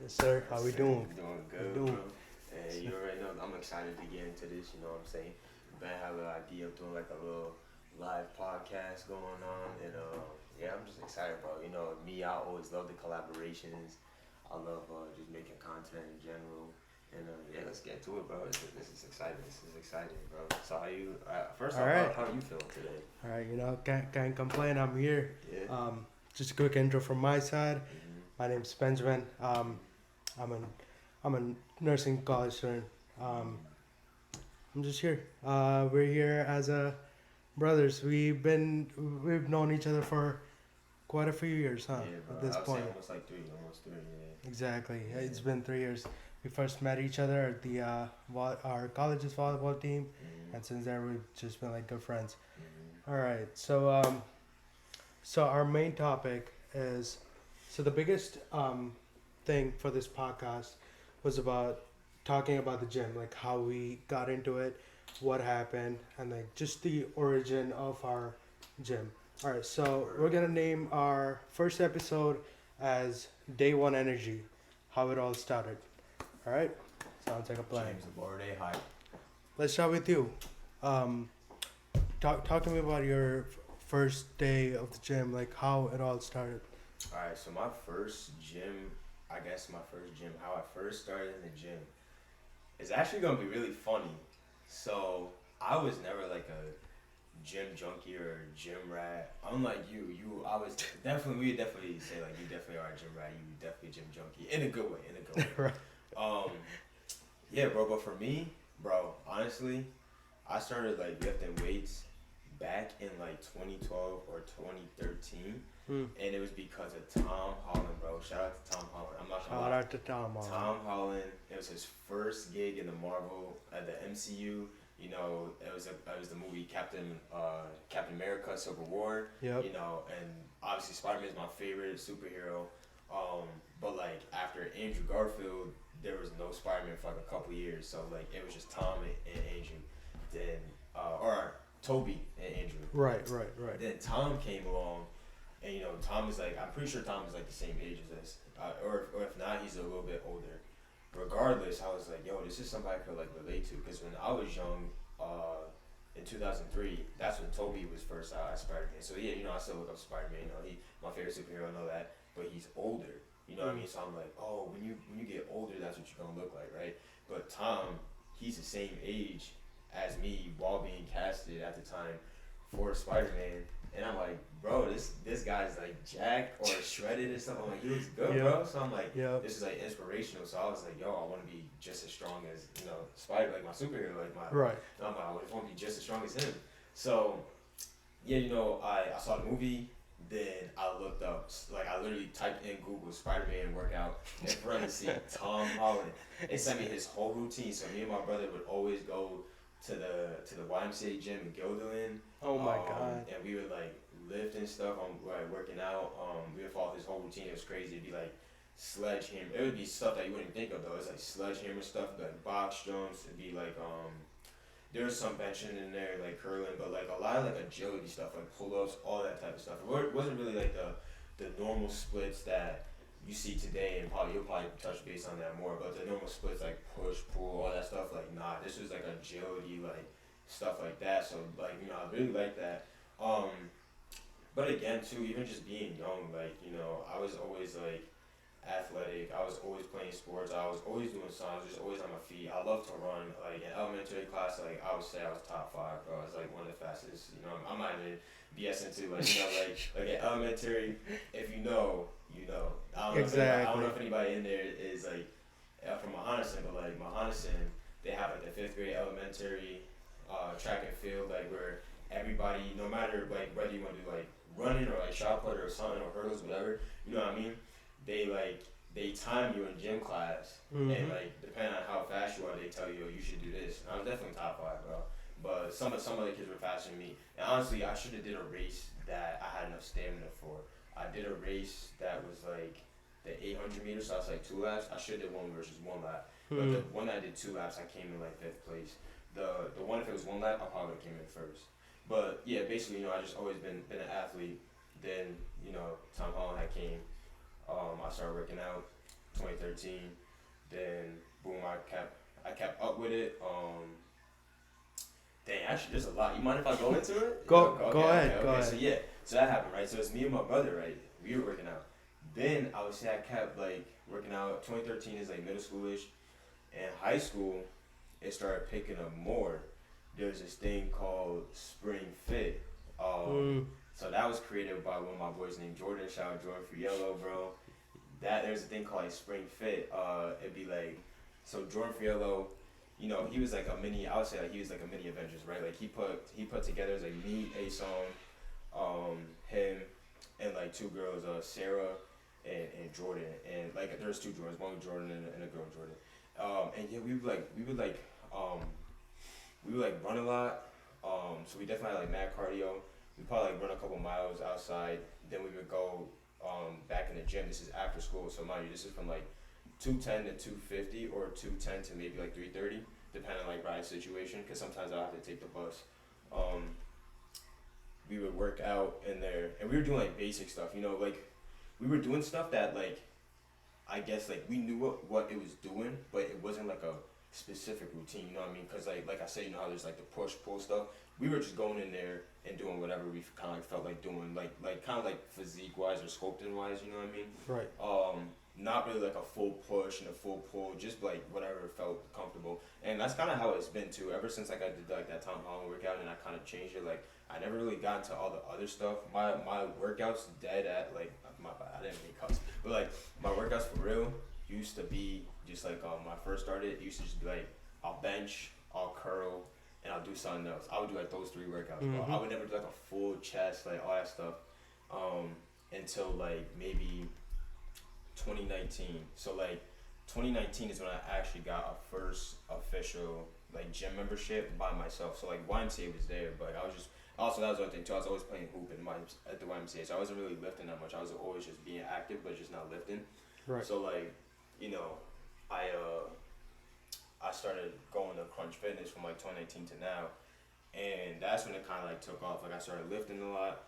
Yes, sir. How we doing? Doing We good, bro. doing? And So- you already know I'm excited to get into this. You know what I'm saying? Ben had an idea of doing like a little live podcast going on, and yeah, I'm just excited, bro. You know, me, I always love the collaborations. I love just making content in general. And yeah, let's get to it, bro. This is exciting. This is exciting, bro. So how you? First All off, right. how you feeling today? All right. Can't complain. I'm here. Yeah. Just a quick intro from my side. Mhm. My name's Benjamin. Mhm. I'm an I'm a nursing college student. Um, Mhm. I'm just here. We're here as brothers. We've known each other for quite a few years, huh? Yeah, bro. At this I would say point. almost like three, almost three. Exactly. Yeah. It's Yeah. been 3 years. We first met each other at the our college's volleyball team, Mhm. and since then we've just been like good friends. Mhm. All right. So our main topic is the biggest thing for this podcast was about talking about the gym, like how we got into it, what happened, and like just the origin of our gym. All right. So we're Word. gonna name our first episode as Day One Energy, how it all started. All right. Sounds like a plan. James Laborde hype. Let's start with you. Um, talk to me about your first day of the gym, like how it all started. All right, so my first gym, I guess my first gym, how I first started in the gym, is actually gonna be really funny. So I was never like a gym junkie or a gym rat. Unlike you, I was definitely, we would definitely say like you definitely are a gym rat. You definitely a gym junkie in a good way, in a good way. Right. Um, yeah, bro. But for me, bro, honestly, I started like lifting weights back in like 2012 or 2013, Hmm. and it was because of Tom Holland, bro. Shout out to Tom Holland. I'm not gonna Shout lie. out to Tom. Tom Holland. It was his first gig in the Marvel at the MCU. You know, it was the movie Captain America: Civil War. Yep. You know, and obviously Spider Man is my favorite superhero. Um, but like after Andrew Garfield, there was no Spider Man for like a couple years. So like it was just Tom and Andrew. Then or Toby and Andrew. Right. Then Tom came along, and you know Tom is like I'm pretty sure Tom is like the same age as us, or if not, he's a little bit older. Regardless, I was like, yo, this is somebody I could like relate to because when I was young, in 2003, that's when Toby was first out as Spider Man. So yeah, you know I still look up Spider Man. You know he my favorite superhero, I know that, but he's older. You know what I mean? So I'm like, oh, when you get older, that's what you're gonna look like, right? But Tom, he's the same age as me while being casted at the time for Spider Man, and I'm like, bro, this guy's like jacked or shredded or something. I'm like, he looks good, Yep. bro. So I'm like, Yep. this is like inspirational. So I was like, yo, I want to be just as strong as Spider, like my superhero, like my. Right. I'm like, I want to be just as strong as him. So yeah, I saw the movie. Then I looked up, like I literally typed in Google Spider-Man workout in front of see Tom Holland. It sent me his whole routine. So me and my brother would always go to the YMCA gym in Gilderland. Oh my God. And we would like lift and stuff. Like working out. We would follow his whole routine. It was crazy. It'd be like sledgehammer. It would be stuff that you wouldn't think of though. It's like sledgehammer stuff, like box jumps. It'd be like there was some benching in there, like curling, but like a lot of like agility stuff, like pull ups, all that type of stuff. It wasn't really like the normal splits that you see today, and you'll probably touch base on that more. But the normal splits like push, pull, all that stuff, like nah, this was like agility, like stuff like that. So like I really like that. Um, but again, too, even just being young, like I was always like athletic. I was always playing sports. I was always doing something. I was just always on my feet. I love to run. Like in elementary class, like I would say I was top five, bro. I was like one of the fastest. I'm not even BSing too. Like like in elementary, if you know, you know. I don't know if anybody in there is like from Mahonison, but like Mahonison, they have like the fifth grade elementary track and field, like where everybody, no matter like whether you want to do like running or like shot put or something or hurdles, whatever, you know what I mean? They time you in gym class, and like depending on how fast you are, they tell you, oh, you should do this. And I was definitely top five, bro. But some other kids were faster than me. And honestly, I should have did a race that I had enough stamina for. I did a race that was like the 800 meters, so that's like 2 laps. I should have did one versus 1 lap. But the one I did 2 laps, I came in like fifth place. The one if it was 1 lap, I probably came in first. But yeah, basically, I just always been an athlete. Then Tom Holland had came. I started working out. 2013. Then boom, I kept up with it. Dang, actually, there's a lot. You mind if I go into it? Go ahead. Go So ahead. yeah, so that happened, right? So it's me and my brother, right? We were working out. Then I would say I kept like working out. 2013 is like middle schoolish, and high school, it started picking up more. There's this thing called Spring Fit. Mm. So that was created by one of my boys named Jordan. Shout out Jordan for Yellow, bro. That there's a thing called like Spring Fit. It'd be like, so Jordan for Yellow, he was like a mini. I would say like he was like a mini Avengers, right? Like he put together as like me, A Song, him, and like two girls, Sarah and Jordan, and like there's two Jordans, one Jordan and a girl Jordan. And yeah, we would like run a lot. So we definitely had like mad cardio. We probably like run a couple miles outside. Then we would go back in the gym. This is after school, so mind you, this is from like 2:10 to 2:50 or 2:10 to maybe like 3:30, depending on like ride situation. Because sometimes I have to take the bus. Um, we would work out in there, and we were doing like basic stuff. Like we were doing stuff that like I guess like we knew what it was doing, but it wasn't like a specific routine. You know what I mean? Because like I said, how there's like the push pull stuff. We were just going in there and doing whatever we kind of like felt like doing, like kind of like physique wise or sculpting wise. You know what I mean? Right. Not really like a full push and a full pull, just like whatever felt comfortable. And that's kind of how it's been too. Ever since like I did like that Tom Holland workout and I kind of changed it. Like I never really got into all the other stuff. My workouts dead at like my bad. I didn't make cuts, but like my workouts for real used to be just like when I first started. It used to just be like I'll bench, I'll curl, and I'll do something else. I would do like those three workouts, but I would never do like a full chest, like all that stuff, until like maybe 2019. So like 2019 is when I actually got a first official like gym membership by myself. So like YMCA was there, but I was just also that was the other thing too. I was always playing hoop at the YMCA, so I wasn't really lifting that much. I was always just being active, but just not lifting. Right. So like, I I started going to Crunch Fitness from like 2019 to now, and that's when it kind of like took off. Like I started lifting a lot.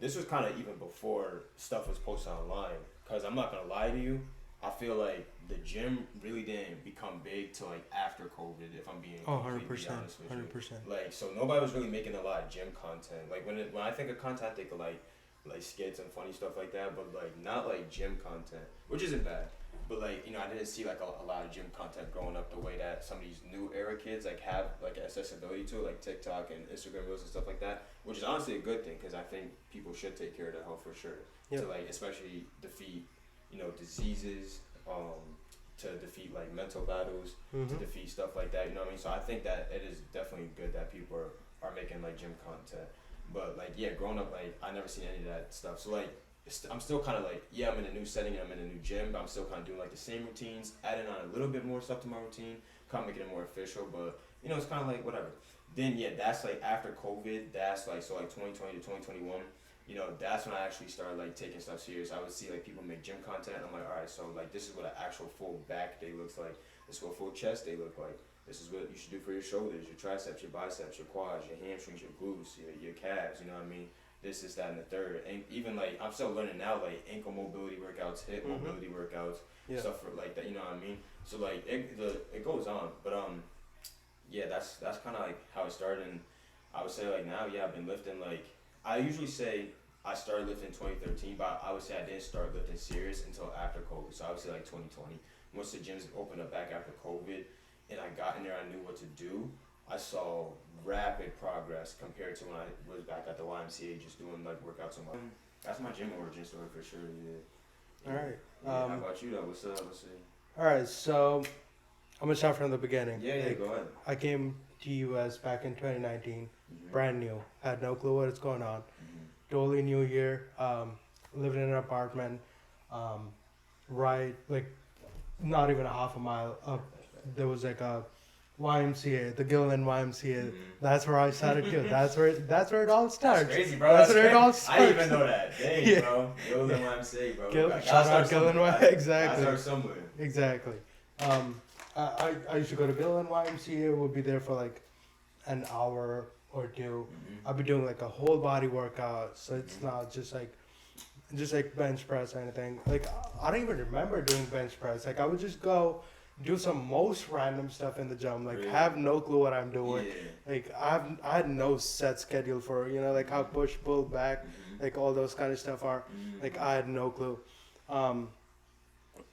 This was kind of even before stuff was posted online. Cause I'm not gonna lie to you, I feel like the gym really didn't become big till like after COVID. If I'm being completely honest with 100%. you, like so nobody was really making a lot of gym content. Like when I think of content, I think of like skits and funny stuff like that, but like not like gym content, which isn't bad. But like I didn't see like a lot of gym content growing up the way that some of these new era kids like have like accessibility to it, like TikTok and Instagram reels and stuff like that, which is honestly a good thing because I think people should take care of their health for sure. Yep. To like especially defeat diseases, to defeat like mental battles, to defeat stuff like that. You know what I mean? So I think that it is definitely good that people are making like gym content. But like yeah, growing up like I never seen any of that stuff. So like I'm still kind of like yeah, I'm in a new setting and I'm in a new gym, but I'm still kind of doing like the same routines, adding on a little bit more stuff to my routine, kind of making it more official. But it's kind of like whatever. Then yeah, that's like after COVID. That's like so like 2020 to 2021. That's when I actually started like taking stuff serious. I would see like people make gym content, and I'm like, all right, so like this is what an actual full back day looks like. This is what a full chest day look like. This is what you should do for your shoulders, your triceps, your biceps, your quads, your hamstrings, your glutes, your calves. You know what I mean? This is that and the third. And even like I'm still learning now, like ankle mobility workouts, hip mobility workouts, stuff for like that. You know what I mean? So like it goes on, but yeah, that's kind of like how it started. And I would say like now, yeah, I've been lifting like. I usually say I started lifting in 2013, but I would say I didn't start lifting serious until after COVID. So I would say like 2020. Once the gyms opened up back after COVID and I got in there, I knew what to do. I saw rapid progress compared to when I was back at the YMCA just doing like workouts on my. That's my gym origin story for sure. Yeah. All right. Yeah, how about you though? What's up? Let's see. All right. So I'm gonna start from the beginning. Yeah, go ahead. I came to US back in 2019, brand new. Had no clue what's going on. Totally new year. Living in an apartment. Right, like not even a half a mile up. There was like a YMCA, the Gilliland YMCA. That's where I started too. That's where it all starts. That's crazy, bro. That's where it all starts. I didn't even know that. Dang, bro. Gilliland YMCA, bro. Shout out Gilliland YMCA. Exactly. I started somewhere. Exactly. I used to go to Gilliland YMCA. We'll be there for like an hour or two. I'll be doing like a whole body workout, so it's not just like just like bench press or anything. Like I don't even remember doing bench press. Like I would just go do some most random stuff in the gym. Like Really? have no clue what I'm doing. Yeah. Like I had no set schedule for like how push pull back, Mhm. like all those kind of stuff are. Like Mhm. I had no clue. Um,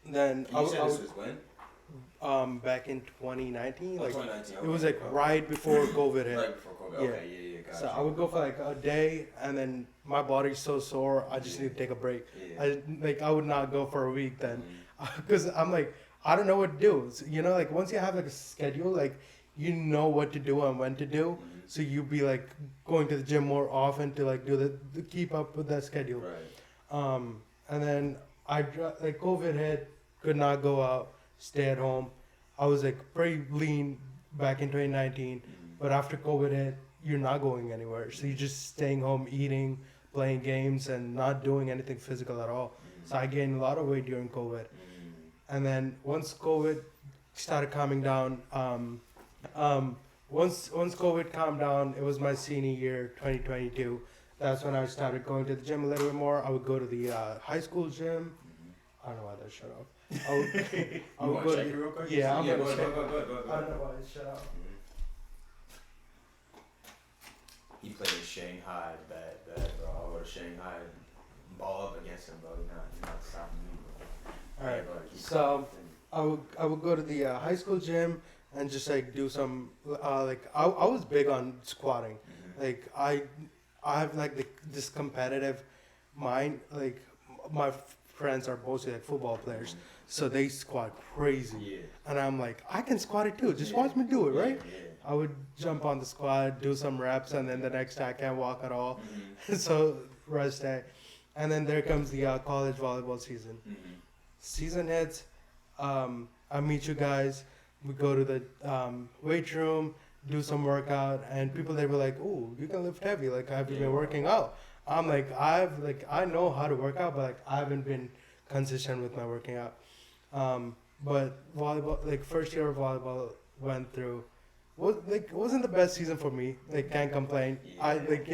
then And you said this was when? back in 2019, Oh, like 2019. it was Okay. like right before COVID hit. Right before COVID. Yeah. Okay. Yeah. Yeah. Got So I you. would go for like a day, and then my body's so sore, I just Yeah. need to take a break. Yeah. I would not go for a week then, Mhm. because I'm like I don't know what to do. So, like once you have like a schedule, like you know what to do and when to do. Mhm. So you be like going to the gym more often to like do the keep up with that schedule. Right. And then like COVID hit, could not go out, stay at home. I was like pretty lean back in 2019, Mhm. but after COVID hit, you're not going anywhere. So you're just staying home, eating, playing games, and not doing anything physical at all. So I gained a lot of weight during COVID. Mhm. And then once COVID started calming down, um, once COVID calmed down, it was my senior year, 2022. That's when I started going to the gym a little bit more. I would go to the high school gym. Mhm. I don't know why that shut off. I would, I You would want go to check to it real quick? yeah, I'm Yeah. gonna Go ahead. check. Go ahead. Go ahead. Go ahead. Go I ahead. don't know why it shut off. Mhm. He played in Shanghai, bad, bro. I'll go to Shanghai, ball up against him, bro. You're not stopping me, bro. All right. Go ahead, keep So going. I would go to the high school gym and just like do some like I was big on squatting. Mhm. Like I have like this competitive mind. Like my friends are mostly like football players, so they squat crazy, Yeah. and I'm like I can squat it too. Just Yeah. watch me do it, right? Yeah. I would jump on the squat, do some reps, and then the next day I can't walk at all. Mhm. So rest day, and then there comes the college volleyball season. Mhm. Season hits. I meet you guys. We go to the weight room, do some workout, and people they were like, "Oh, you can lift heavy. Like, have you been working out?" I'm like, I know how to work out, but like I haven't been consistent with my working out. But volleyball, like first year of volleyball, went through. Wasn't the best season for me. Like can't complain. I Yeah. like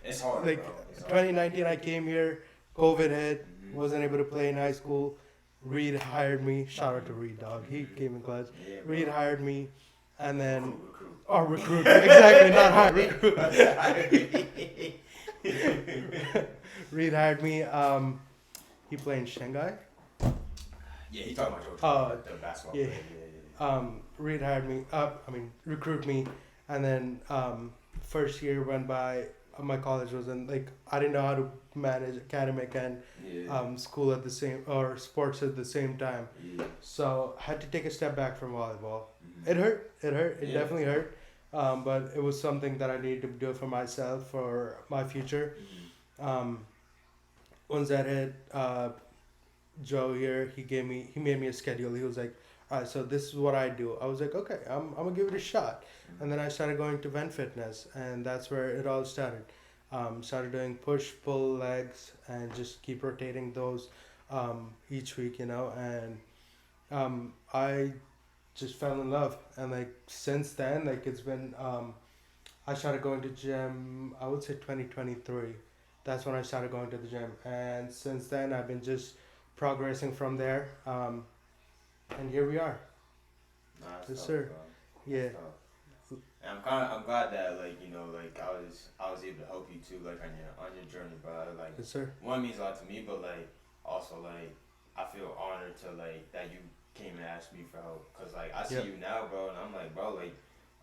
It's hard, like bro. It's hard. 2019 I came here, COVID hit, Mhm. wasn't able to play in high school. Reed hired me. Shout out to Reed, dog. He came in clutch. Yeah, bro. Reed hired me, and then Recruit. oh recruit exactly not hire recruit. Reed hired me. He played in Shanghai. Yeah, he talking about the basketball yeah. player. Yeah. Reed hired me. Recruit me, and then first year went by. My college was in like I didn't know how to manage academic and Yeah. school at the same or sports at the same time. Yeah. So had to take a step back from volleyball. Mhm. It hurt. It hurt. It Yeah. definitely hurt. But it was something that I needed to do for myself for my future. Mhm. Once that hit, Joe here, he made me a schedule. He was like, all right, so this is what I do. I was like, okay, I'm gonna give it a shot. And then I started going to Ven Fitness, and that's where it all started. Started doing push, pull, legs, and just keep rotating those each week, and I just fell in love. And like since then, like it's been, I started going to gym. I would say 2023. That's when I started going to the gym, and since then I've been just progressing from there. And here we are. Nah, that's Yes, tough, sir. bro. Yeah. That's tough. And I'm glad that like like I was able to help you too like on your journey, bro. Like Yes, sir. one means a lot to me, but like also like I feel honored to like that you came and asked me for help, cause like I see Yep. you now, bro, and I'm like, bro, like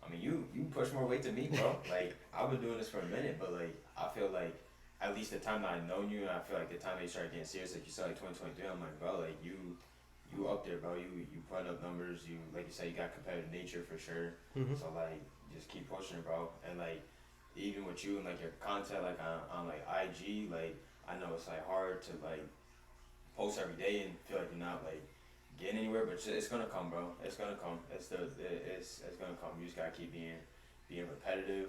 I mean you push more weight than me, bro. Like I've been doing this for a minute, but like I feel like at least the time that I known you, and I feel like the time that you started getting serious, like you said like 2023, I'm like, bro, like you up there, bro. You putting up numbers. You like you said, you got competitive nature for sure. Mm-hmm. So like, just keep pushing, bro. And like, even with you and like your content, like on like IG, like I know it's like hard to like post every day and feel like you're not like getting anywhere, but it's gonna come, bro. It's gonna come. It's gonna come. You just gotta keep being repetitive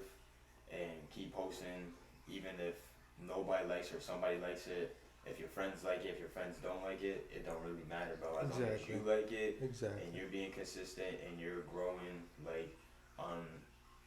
and keep posting, even if nobody likes it or somebody likes it. If your friends like it, if your friends don't like it, it don't really matter, bro. As long as Exactly. you like it and Exactly. you're being consistent and you're growing, like on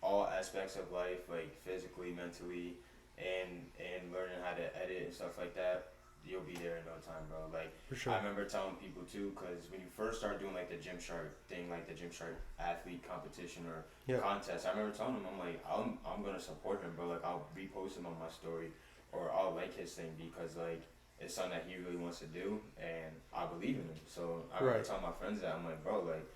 all aspects of life, like physically, mentally, and learning how to edit and stuff like that. you'll be there in no time, bro. Like For sure. I remember telling people too, cause when you first start doing like the Gymshark thing, like the Gymshark athlete competition or Yeah. contest, I remember telling him, I'm like, I'm gonna support him, bro. Like I'll repost him on my story, or I'll like his thing because like it's something that he really wants to do, and I believe in him. So I remember Right. telling my friends that I'm like, bro, like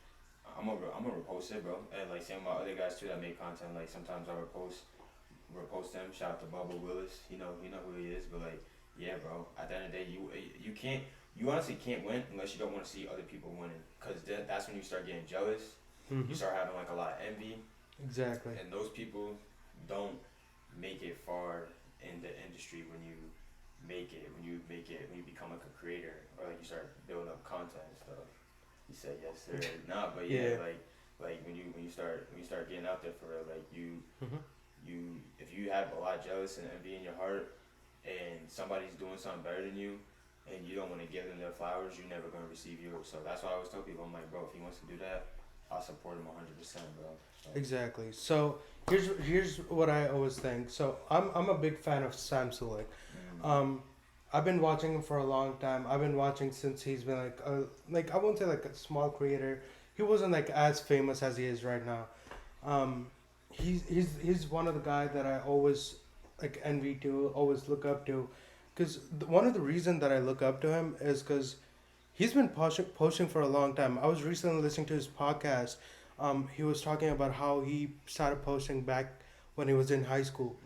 I'm gonna repost it, bro. And like same about other guys too that make content. Like sometimes I repost them. Shout out to Bubba Willis. You know who he is. But like, yeah, bro. At the end of the day, you can't. You honestly can't win unless you don't want to see other people winning. Cause that's when you start getting jealous. You Mm-hmm. start having like a lot of envy, Exactly. and those people don't make it far in the industry when you when you become like a creator or like you start building up content and stuff. He said yes sir. Nah, but yeah, Yeah. like when you start getting out there for real, like Mm-hmm. you if you have a lot of jealous and envy in your heart and somebody's doing something better than you and you don't want to give them their flowers, you're never gonna receive yours. So that's why I always tell people, I'm like, bro, if he wants to do that, I'll support him 100%, bro. Like, Exactly. So here's what I always think. So I'm a big fan of Sam Sulek. Um, I've been watching him for a long time. I've been watching since he's been like I won't say like a small creator. He wasn't like as famous as he is right now. Um, he's one of the guys that I always like envy to, always look up to, because one of the reason that I look up to him is because he's been posting for a long time. I was recently listening to his podcast. He was talking about how he started posting back when he was in high school.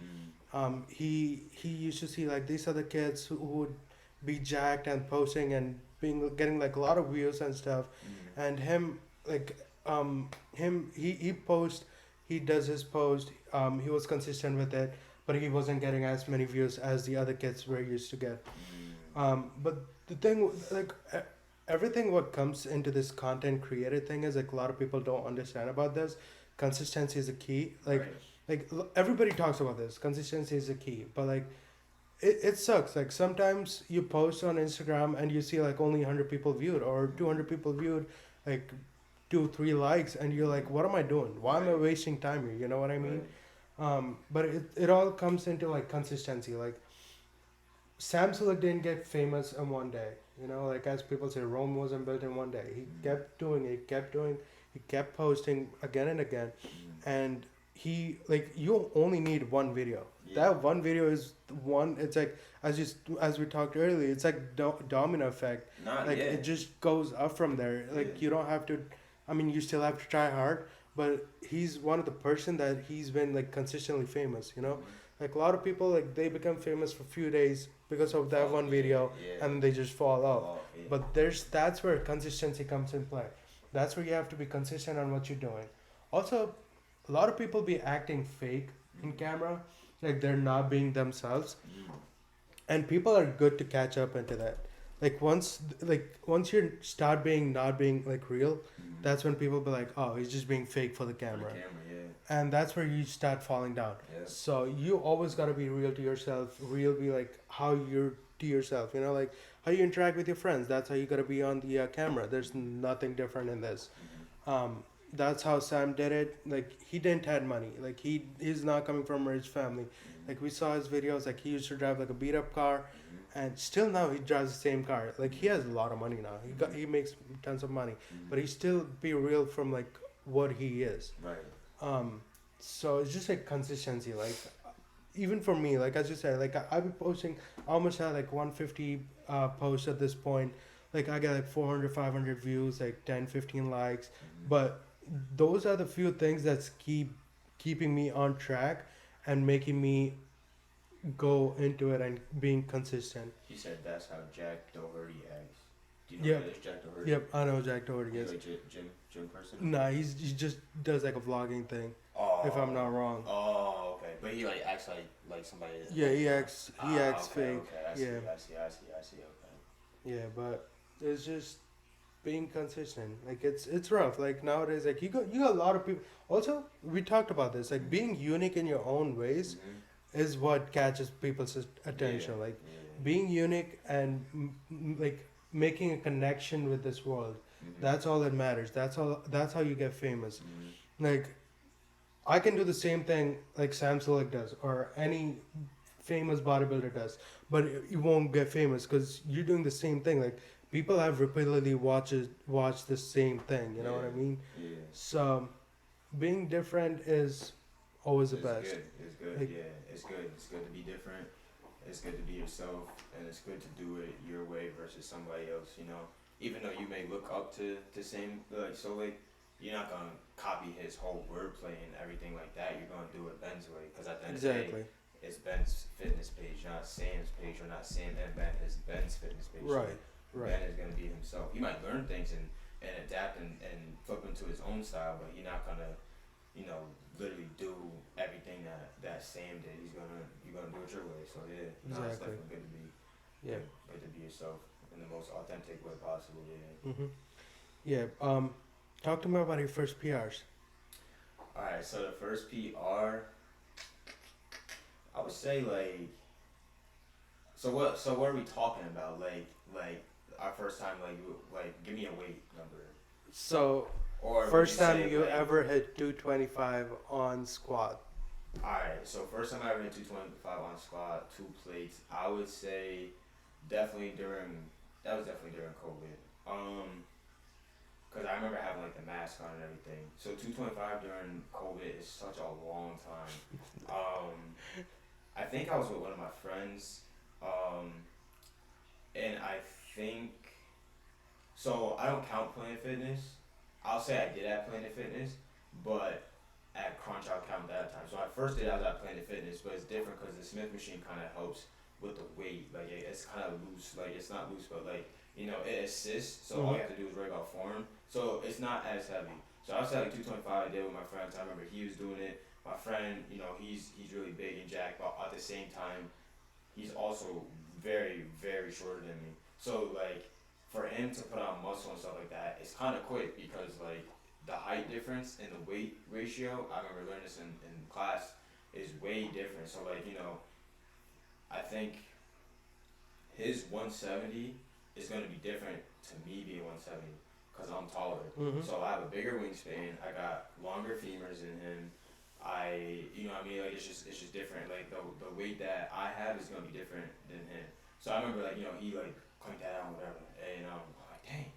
He used to see like these other kids who would be jacked and posting and being getting like a lot of views and stuff, and him like he posts, he does his post, he was consistent with it, but he wasn't getting as many views as the other kids were used to get. But the thing like everything what comes into this content creator thing is like a lot of people don't understand about this. Consistency is a key. Everybody talks about this. Consistency is a key, but like it sucks. Like sometimes you post on Instagram and you see like only 100 people viewed or 200 people viewed, like 2 3 likes, and you're like, what am I doing? Why am I wasting time here? You know what I mean? But it all comes into like consistency. Like Sam Sulek didn't get famous in one day. You know, like as people say, Rome wasn't built in one day. He kept doing it, kept doing, he kept posting again and again, and he like you only need one video. Yeah. That one video is one. It's like as we talked earlier, it's like domino effect. Nah, Like yeah. it just goes up from there. Like Yeah. you don't have to. I mean, you still have to try hard, but he's one of the person that he's been like consistently famous. You know, like a lot of people like they become famous for a few days because of that one video, Yeah. and they just fall off. Yeah. But that's where consistency comes in play. That's where you have to be consistent on what you're doing. Also, a lot of people be acting fake in camera, like they're not being themselves, and people are good to catch up into that. Once you start being not being like real, that's when people be like, oh, he's just being fake for the camera, Yeah. and that's where you start falling down. Yeah. So you always gotta be real to yourself. Real be like how you're to yourself. You know, like how you interact with your friends. That's how you gotta be on the camera. There's nothing different in this. That's how Sam did it. Like he didn't had money. Like he's not coming from a rich family. Like we saw his videos. Like he used to drive like a beat up car, and still now he drives the same car. Like he has a lot of money now. He makes tons of money, but he still be real from like what he is. Right. So it's just like consistency. Like even for me, like as you said, like I've been posting. I almost had like 150 posts at this point. Like I get like 400, 500 views, like 10, 15 likes. But those are the few things that's keeping me on track and making me go into it and being consistent. He said that's how Jack Doherty acts. Do you know Yep. who that is, Jack Doherty? Yep, I know Jack Doherty He's is. like gym person. Nah, he just does like a vlogging thing. Oh. If I'm not wrong. Oh, okay. But he like acts like somebody. Yeah, he acts okay, fake. Okay, I see. Okay. Yeah, but it's just being consistent. Like it's rough. Like nowadays, like you got a lot of people. Also, we talked about this. Like being unique in your own ways is what catches people's attention. Yeah. Like Yeah. being unique and like making a connection with this world. That's all that matters. That's how you get famous. Like I can do the same thing like Sam Sulek does, or any famous bodybuilder does, but you won't get famous because you're doing the same thing. Like people have repeatedly watched the same thing. You know what I Yeah, mean? yeah. So being different is always the It's best. good. It's good. Like Yeah, it's good. It's good to be different. It's good to be yourself, and it's good to do it your way versus somebody else. You know, even though you may look up to the same, like so, like you're not gonna copy his whole wordplay and everything like that. You're gonna do it Ben's way, because at the end of the day, exactly. it's Ben's fitness page, not Sam's page, or not Sam and Ben. It's Ben's fitness page. So Right. Right. Ben is gonna be himself. He might learn things and adapt and flip into his own style, but you're not gonna literally do everything that Sam did. You're gonna do it your way. So yeah, no, it's Exactly. definitely good to be Yeah. good to be yourself in the most authentic way possible. Yeah. Mhm. Yeah. Talk to me about your first PRs. All right. So the first PR, I would say like, so what are we talking about? Like our first time, like give me a weight number, So or would first time say you like, ever hit 225 on squat. alright, so first time I ever hit 225 on squat, two plates, I would say definitely that was definitely during COVID. Cause I remember having like the mask on and everything. So 225 during COVID is such a long time. I think I was with one of my friends, um, and I think so. I don't count Planet Fitness. I'll say I did at Planet Fitness, but at Crunch I'll count that time. So I first did I was at Planet Fitness, but it's different because the Smith machine kind of helps with the weight. Like it's kind of loose. Like it's not loose, but like it assists. So all Mhm. you have to do is worry about form. So it's not as heavy. So I was at like 225. I did with my friends. I remember he was doing it. My friend, he's really big and jacked, but at the same time, he's also very, very shorter than me. So like for him to put on muscle and stuff like that, it's kind of quick because like the height difference and the weight ratio. I remember learning this in class is way different. So like I think his 170 is going to be different to me being 170 because I'm taller. Mhm. So I have a bigger wingspan. I got longer femurs than him. You know what I mean? Like it's just different. Like the weight that I have is gonna be different than him. So I remember like he like clanked that out whatever, and I'm like dang.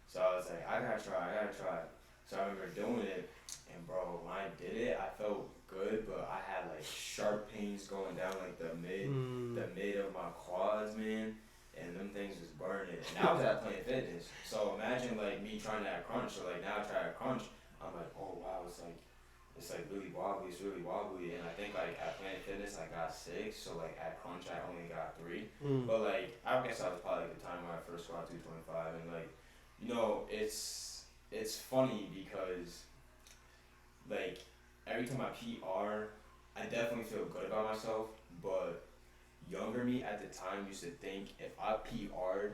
So I was like I gotta try. So I remember doing it, and bro, when I did it, I felt good, but I had like sharp pains going down like the mid of my quads, man. And them things was burning. And I was at Planet Fitness. So imagine like me trying to add crunch. So like now I try to crunch. I'm like, oh wow, it's like really wobbly. It's really wobbly. And I think like at Planet Fitness I got 6. So like at crunch I only got 3. Mm. But like I guess I was probably like the time when I first squat 225. And like it's funny because like every time I PR, I definitely feel good about myself. But younger me at the time used to think if I PR'd,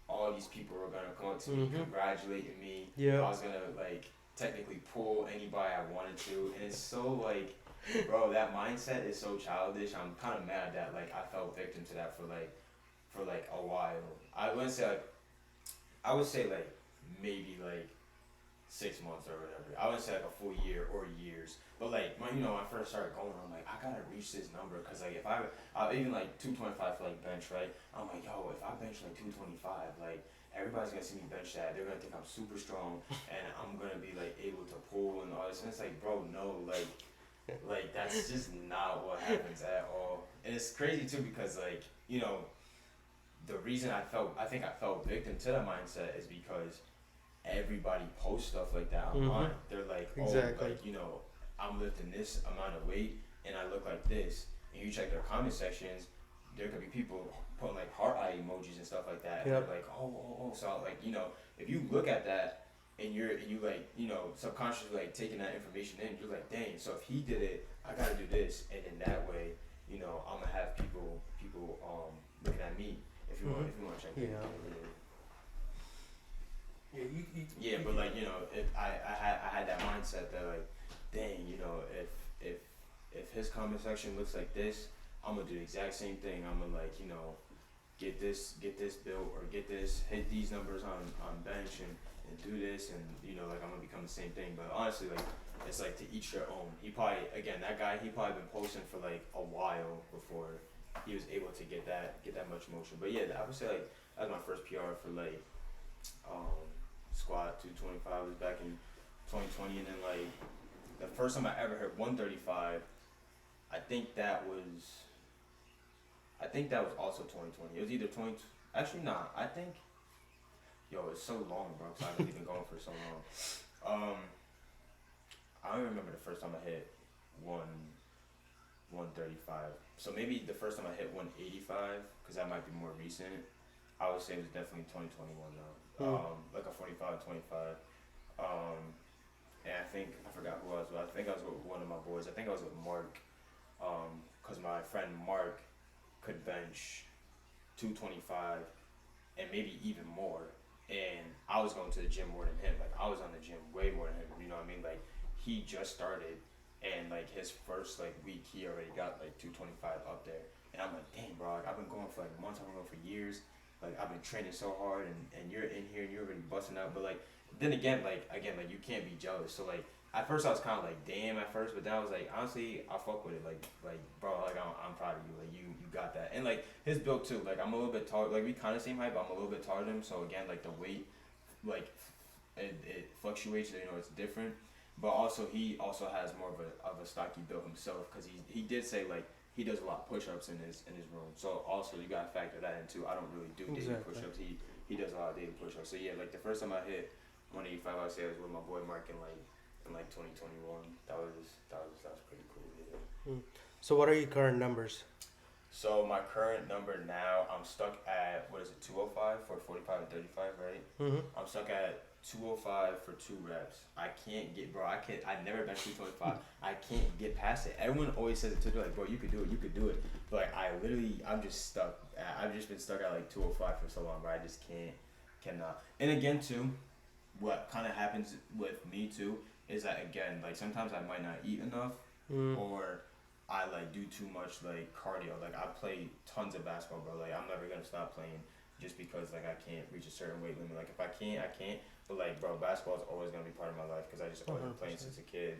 all these people were gonna come up to me, Mhm. congratulating me. I Yeah. was gonna like technically pull anybody I wanted to, and it's so like, bro, that mindset is so childish. I'm kind of mad that like I fell victim to that for like a while. I wouldn't say like I would say like maybe like 6 months or whatever. I wouldn't say like a full year or years, but like when I first started going, I'm like I gotta reach this number because like if I even like 225 for like bench, right? I'm like yo, if I bench like 225, like everybody's gonna see me bench that. They're gonna think I'm super strong and I'm gonna be like able to pull and all this. And it's like bro, no, like that's just not what happens at all. And it's crazy too because like the reason I think I fell victim to that mindset is because everybody posts stuff like that online. Mhm. They're like, oh, Exactly. like I'm lifting this amount of weight and I look like this. And you check their comment sections, there could be people putting like heart eye emojis and stuff like that. And Yep. they're like, oh, oh, oh. So like if you look at that and you like subconsciously like taking that information in, you're like, dang. So if he did it, I gotta do this, and in that way, I'm gonna have people looking at me. Mhm. If you want to check Yeah. it. Yeah. Yeah, but like I had that mindset that like, dang, if his comment section looks like this, I'm gonna do the exact same thing. I'm gonna like get this built or hit these numbers on bench and do this and like I'm gonna become the same thing. But honestly, like it's like to each their own. He probably been posting for like a while before he was able to get that much motion. But yeah, I would say like that was my first PR for like um, squat 225 was back in 2020, and then like the first time I ever hit 135, I think that was I think that was also 2020. It was either 20. Actually, nah. I think it's so long, bro. Cause I've been going for so long. Um, I don't remember the first time I hit one 135. So maybe the first time I hit 185, because that might be more recent. I would say it was definitely 2021 though. Mm. Like a 45, 25. Um, and I think I forgot who I was with. I think I was with one of my boys. I think I was with Mark. Cause my friend Mark could bench 225 and maybe even more. And I was going to the gym more than him. Like I was on the gym way more than him. You know what I mean? Like he just started, and like his first like week, he already got like 225 up there. And I'm like, dang, bro. Like, I've been going for like months. I've been going for years. Like I've been training so hard, and you're in here and you're already busting out. But like then again, you can't be jealous. So like at first I was kind of like damn at first, but then I was like honestly I fuck with it. Like bro, like I'm proud of you. Like you got that. And like his build too. Like I'm a little bit taller. Like we kind of same height, but I'm a little bit taller than him. So again, like the weight, like it fluctuates. You know, it's different. But also he also has more of a stocky build himself, because he did say like he does a lot of push-ups in his room. So also you gotta factor that in too. I don't really do daily Exactly. push-ups. He does a lot of daily push-ups. So yeah, like the first time I hit 185, I would say I was with my boy Mark in like 2021. That was pretty cool. Yeah. Mm. So what are your current numbers? So my current number now, I'm stuck at what is it, 205 for 45 and 35, right? Mm-hmm. I'm stuck at 205 for 2 reps. I can't get, bro. I never been 225. I can't get past it. Everyone always says it to me, like, bro, you could do it, you could do it. But like, I'm just stuck. I've just been stuck at like 205 for so long, bro. I just cannot. And again, too, what kind of happens with me too is that again, like sometimes I might not eat enough, Mm. or I like do too much like cardio. Like I play tons of basketball, bro. Like I'm never gonna stop playing just because like I can't reach a certain weight limit. Like if I can't, I can't. But like, bro, basketball is always gonna be part of my life because I just always been playing 100%. since a kid.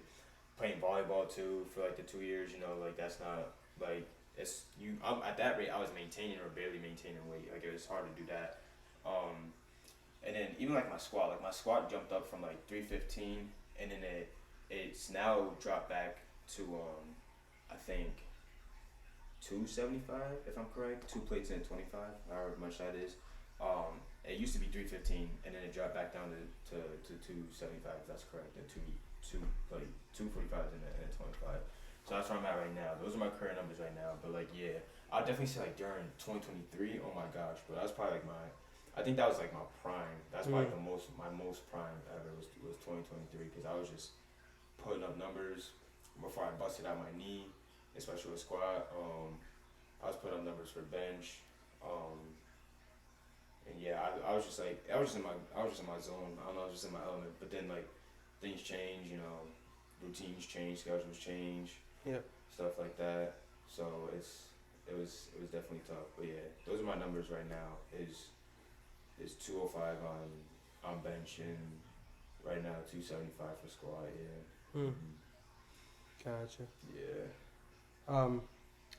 Playing volleyball too for like the 2 years, you know, like that's not like it's you. At that rate, I was maintaining or barely maintaining weight. Like it was hard to do that. Um, and then even like my squat jumped up from like 315, and then it's now dropped back to I think 275 if I'm correct. 2 plates and 25, however much that is. It used to be 315, and then it dropped back down to 275. If that's correct. The two like 245s and a 25. So that's where I'm at right now. Those are my current numbers right now. But like yeah, I'll definitely say like during 2023. Oh my gosh, but that's probably like my I think that was like my prime. That's probably Mm. my most prime ever was 2023, because I was just putting up numbers before I busted out my knee, especially with squat. I was putting up numbers for bench, um, and yeah, I was just like I was just in my zone. I don't know, I was just in my element. But then like things change, you know, routines change, schedules change, Yep. stuff like that. So it was definitely tough. But yeah, those are my numbers right now. Is 205 on bench, and right now 275 for squat. Yeah. Mm. Gotcha. Yeah. Um.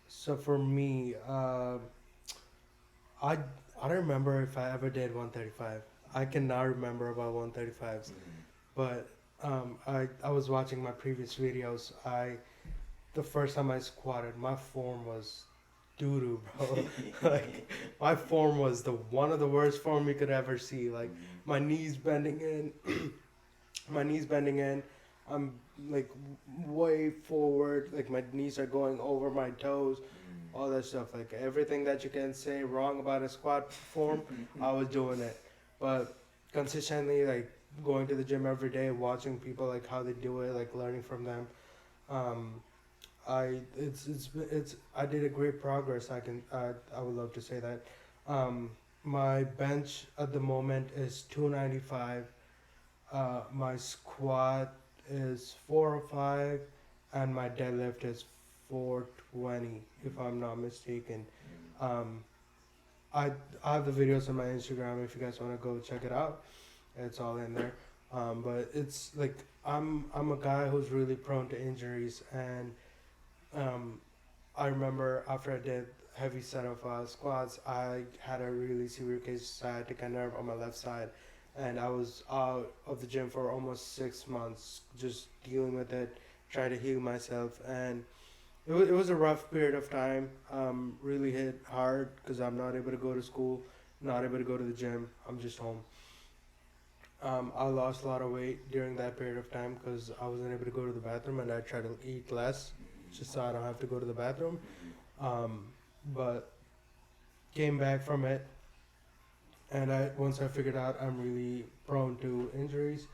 So for me, I I don't remember if I ever did 135. I cannot remember about 135s, Mm-hmm. but I was watching my previous videos. The first time I squatted, my form was doo doo, bro. Like my form was the one of the worst form you could ever see. Like Mm-hmm. my knees bending in, my knees bending in. I'm like way forward. Like my knees are going over my toes. All that stuff. Like everything that you can say wrong about a squat form, I was doing it. But consistently, like going to the gym every day, watching people like how they do it, like learning from them. Um, it's I did a great progress. I would love to say that. My bench at the moment is 295. My squat is 405, and my deadlift is 420 if I'm not mistaken. Um, I I have the videos on my Instagram if you guys want to go check it out. It's all in there. But it's like I'm a guy who's really prone to injuries, and um, I remember after I did heavy set of squats. I had a really severe case of sciatica nerve on my left side, and I was out of the gym for almost 6 months, just dealing with it, trying to heal myself, and it was a rough period of time. Really hit hard because I'm not able to go to school, not able to go to the gym. I'm just home. I lost a lot of weight during that period of time because I wasn't able to go to the bathroom, and I try to eat less just so I don't have to go to the bathroom. Um, but came back from it, and I once I figured out I'm really prone to injuries,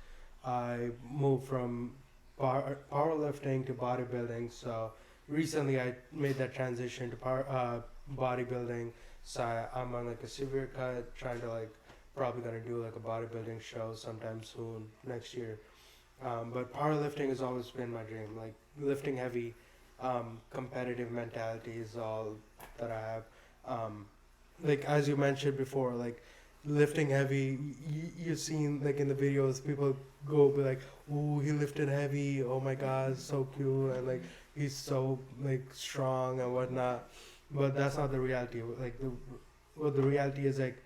I moved from powerlifting to bodybuilding. So recently I made that transition to bodybuilding. So I'm on like a severe cut, trying to like probably gonna do like a bodybuilding show sometime soon next year. But powerlifting has always been my dream. Like lifting heavy, competitive mentality is all that I have. Like as you mentioned before, like lifting heavy. You've seen like in the videos, people go be like, "Ooh, he lifted heavy. Oh my God, so cute!" And like he's so like strong and whatnot. But that's not the reality. Like the reality is like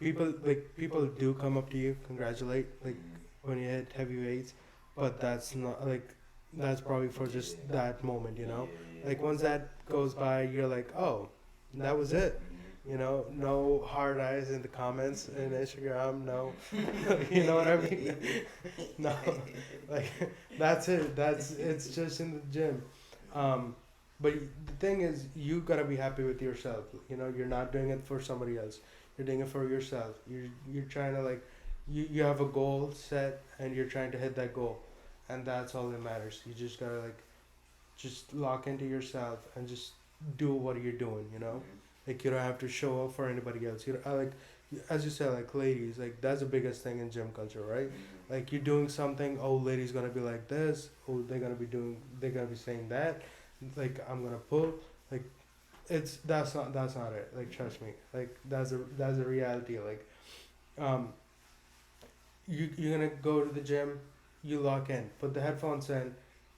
people do come up to you, congratulate like when you hit heavy weights, but that's not like that's probably for just Yeah. that moment, you know. Yeah. Like once that goes by, you're like, oh, that was it. You know, no hard eyes in the comments in Instagram. No, you know what I mean. No, like that's it. That's it's just in the gym. Um, but the thing is, you gotta be happy with yourself. You know, you're not doing it for somebody else. You're doing it for yourself. You're trying to like, you have a goal set and you're trying to hit that goal, and that's all that matters. You just gotta like, just lock into yourself and just do what you're doing. You know, like you don't have to show up for anybody else. You know, I like, as you said, like ladies, like that's the biggest thing in gym culture, right? Like you're doing something, oh, ladies gonna be like this, oh, they're gonna be saying that, like I'm gonna pull, like it's that's not it. Like trust me, like that's a reality. Like um, you're gonna go to the gym, you lock in, put the headphones in,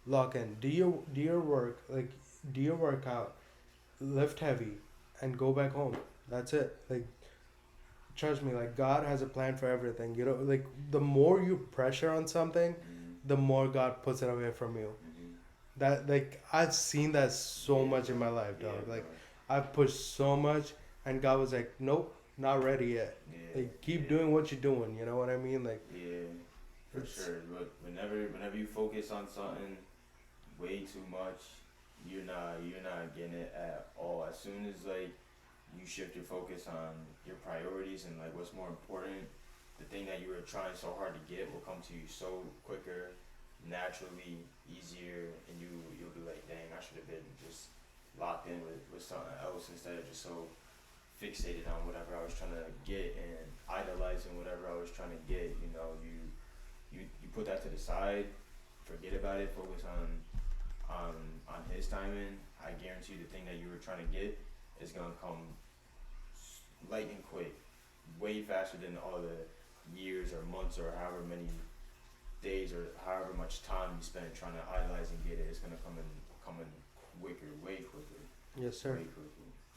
lock in. Do your work, like do your workout, lift heavy, and go back home. That's it. Like trust me, like God has a plan for everything. You know, like the more you pressure on something, the more God puts it away from you. That like I've seen that so much in my life, Yeah, dog. bro. Like I've pushed so much, and God was like, "Nope, not ready yet. Yeah, Like keep yeah, doing what you're doing." You know what I mean? Like yeah, for it's sure. But whenever you focus on something way too much, you're not getting it at all. As soon as like you shift your focus on your priorities and like what's more important, the thing that you were trying so hard to get will come to you so quicker, naturally, easier, and you'll be like, dang, I should have been just locked in with something else instead of just so fixated on whatever I was trying to get and idolizing whatever I was trying to get. You put that to the side, forget about it, focus on his timing. I guarantee you the thing that you were trying to get is gonna come lightning quick, way faster than all the years or months or however many days or however much time you spend trying to idolize and get it. It's gonna come in quicker, way quicker, yes, sir. way quicker.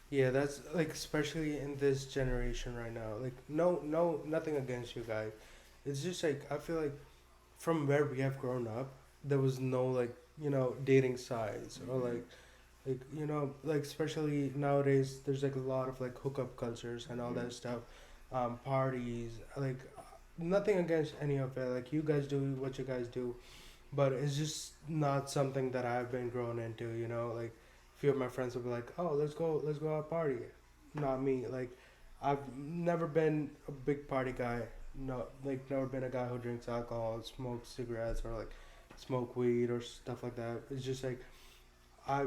Yeah, that's like especially in this generation right now. Like nothing against you guys. It's just like I feel like from where we have grown up, there was no like dating sites or like like especially nowadays there's like a lot of like hookup cultures and all that stuff, parties like nothing against any of it. Like you guys do what you guys do, but it's just not something that I've been grown into. You know, like a few of my friends will be like, "Oh, let's go out party." Not me. Like I've never been a big party guy. No, like never been a guy who drinks alcohol, smokes cigarettes, or like smoke weed or stuff like that. It's just like I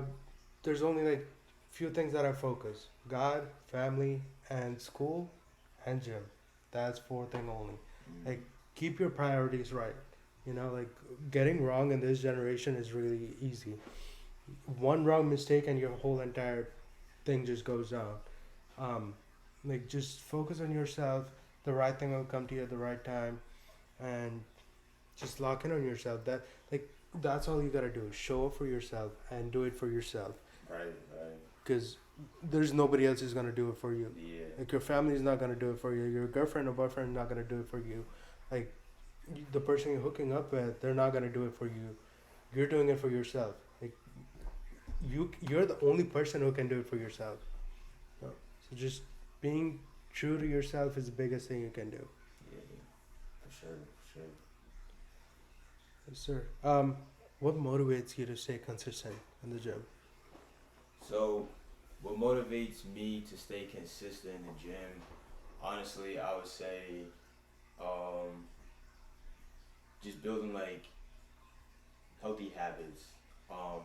there's only like few things that I focus: God, family, and school, and gym. That's four thing only. Like keep your priorities right. You know, like getting wrong in this generation is really easy. One wrong mistake and your whole entire thing just goes down. Um, like just focus on yourself. The right thing will come to you at the right time, and just lock in on yourself. Like that's all you gotta do. Show up for yourself and do it for yourself. Right, right. because there's nobody else who's gonna do it for you. Yeah. Like your family's not gonna do it for you. Your girlfriend or boyfriend is not gonna do it for you. Like the person you're hooking up with, they're not gonna do it for you. You're doing it for yourself. Like you're the only person who can do it for yourself. So just being true to yourself is the biggest thing you can do. Yeah. For sure. For sure. Yes, sir. What motivates you to stay consistent in the gym? So, what motivates me to stay consistent in the gym? Honestly, I would say, um, just building like healthy habits. Um,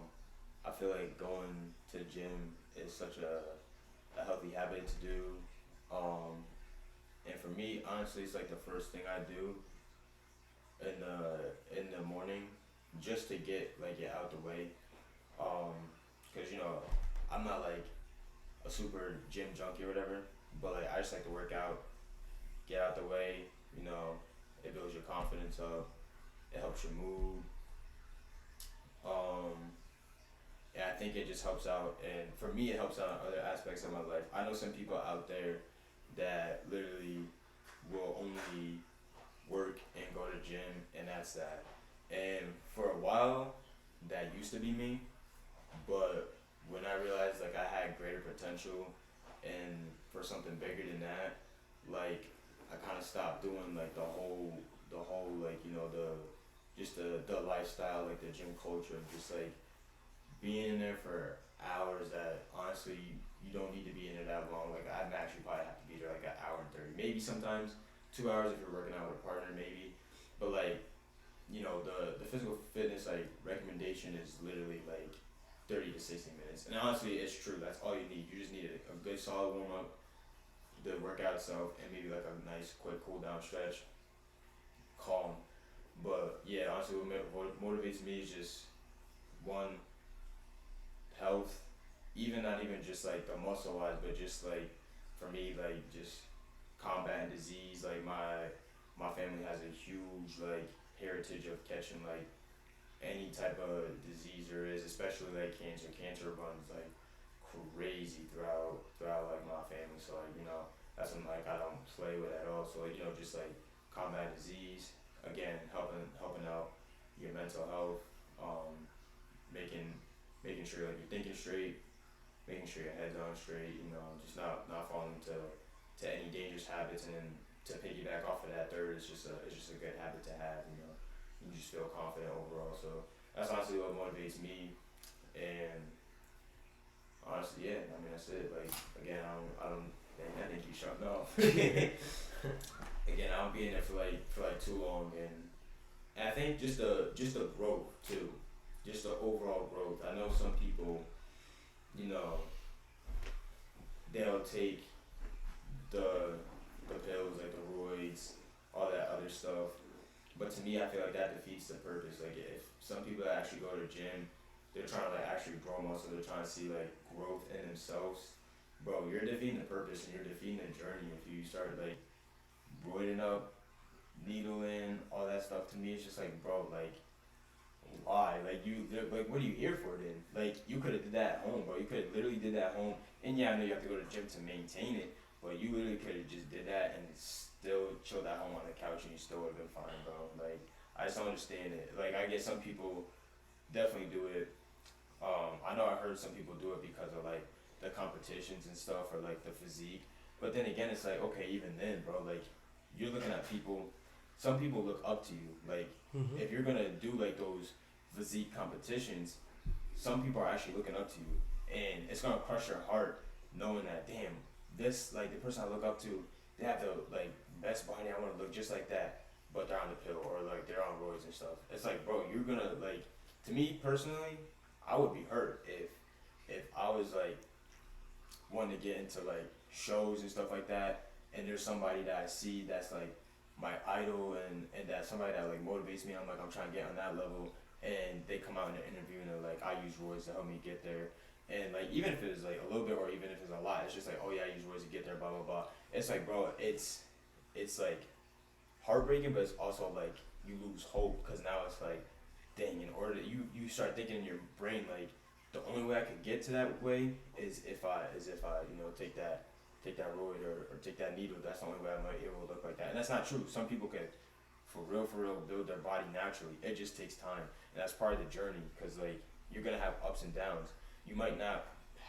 I feel like going to the gym is such a healthy habit to do. Um, and for me, honestly, it's like the first thing I do in the morning, just to get like it out the way. Um, cause I'm not like a super gym junkie or whatever, but like I just like to work out, get out the way. You know, it builds your confidence up. It helps your mood. Um, and I think it just helps out. And for me, it helps out in other aspects of my life. I know some people out there that literally will only work and go to the gym, and that's that. And for a while, that used to be me. But when I realized like I had greater potential and for something bigger than that, like I kind of stopped doing like the whole like the just the lifestyle, like the gym culture of just like being in there for hours that honestly you don't need to be in it that long. Like I'd actually probably have to be there like an hour and 30, maybe sometimes 2 hours if you're working out with a partner, maybe. But like the physical fitness like recommendation is literally like 30 to 60 minutes, and honestly, it's true. That's all you need. You just need a good solid warm up, the workout itself, and maybe like a nice quick cool down stretch, calm. But yeah, honestly, what motivates me is just one, health, even not even just like the muscle wise, but just like for me, like just combating disease. Like my family has a huge like heritage of catching like any type of disease there is, especially like cancer. Cancer runs like crazy throughout like my family. So like that's something like I don't play with at all. So like just like combat disease, again helping out your mental health, making making sure like you're thinking straight, making sure your head's on straight. Just not falling to any dangerous habits. And then to piggyback off of that, third is just a good habit to have. You just feel confident overall. So that's honestly what motivates me. And honestly, yeah, I mean that's it. Like again, I don't. Dang, I think you shut off. Again, I don't be in there for like too long, and I think just the growth too, just the overall growth. I know some people, you know, they'll take the the pills like the roids, all that other stuff. But to me, I feel like that defeats the purpose. Like if some people that actually go to the gym, they're trying to like actually grow muscle. They're trying to see like growth in themselves. Bro, you're defeating the purpose and you're defeating the journey if you start like roiding up, needling, all that stuff. To me, it's just like, bro, like why? Like, what are you here for then? Like, you could have did that at home, bro. You could have literally did that at home. And yeah, I know you have to go to the gym to maintain it, but you literally could have just did that and still chilled at home on the couch and you still would have been fine, bro. Like, I just don't understand it. Like, I guess some people definitely do it. I know I heard some people do it because of like the competitions and stuff or like the physique. But then again, it's like, okay, even then, bro, like, you're looking at people. Some people look up to you. Like, Mm-hmm. if you're gonna do like those physique competitions, some people are actually looking up to you, and it's gonna crush your heart knowing that damn, this like the person I look up to, they have the like best body. I want to look just like that, but they're on the pill or like they're on roids and stuff. It's like, bro, you're gonna like. To me personally, I would be hurt if I was like wanting to get into like shows and stuff like that, and there's somebody that I see that's like my idol and that somebody that like motivates me. I'm trying to get on that level, and they come out in an interview and they're like, I use roids to help me get there. And like even if it's like a little bit or even if it's a lot, it's just like, oh yeah, I use roids to get there, blah blah blah. It's like, bro, it's like heartbreaking, but it's also like you lose hope because now it's like, dang, in order to, you start thinking in your brain like, the only way I could get to that way is if I take that roid or take that needle. That's the only way I might be able to look like that. And that's not true. Some people can for real build their body naturally. It just takes time, and that's part of the journey. Cause like you're gonna have ups and downs. You might not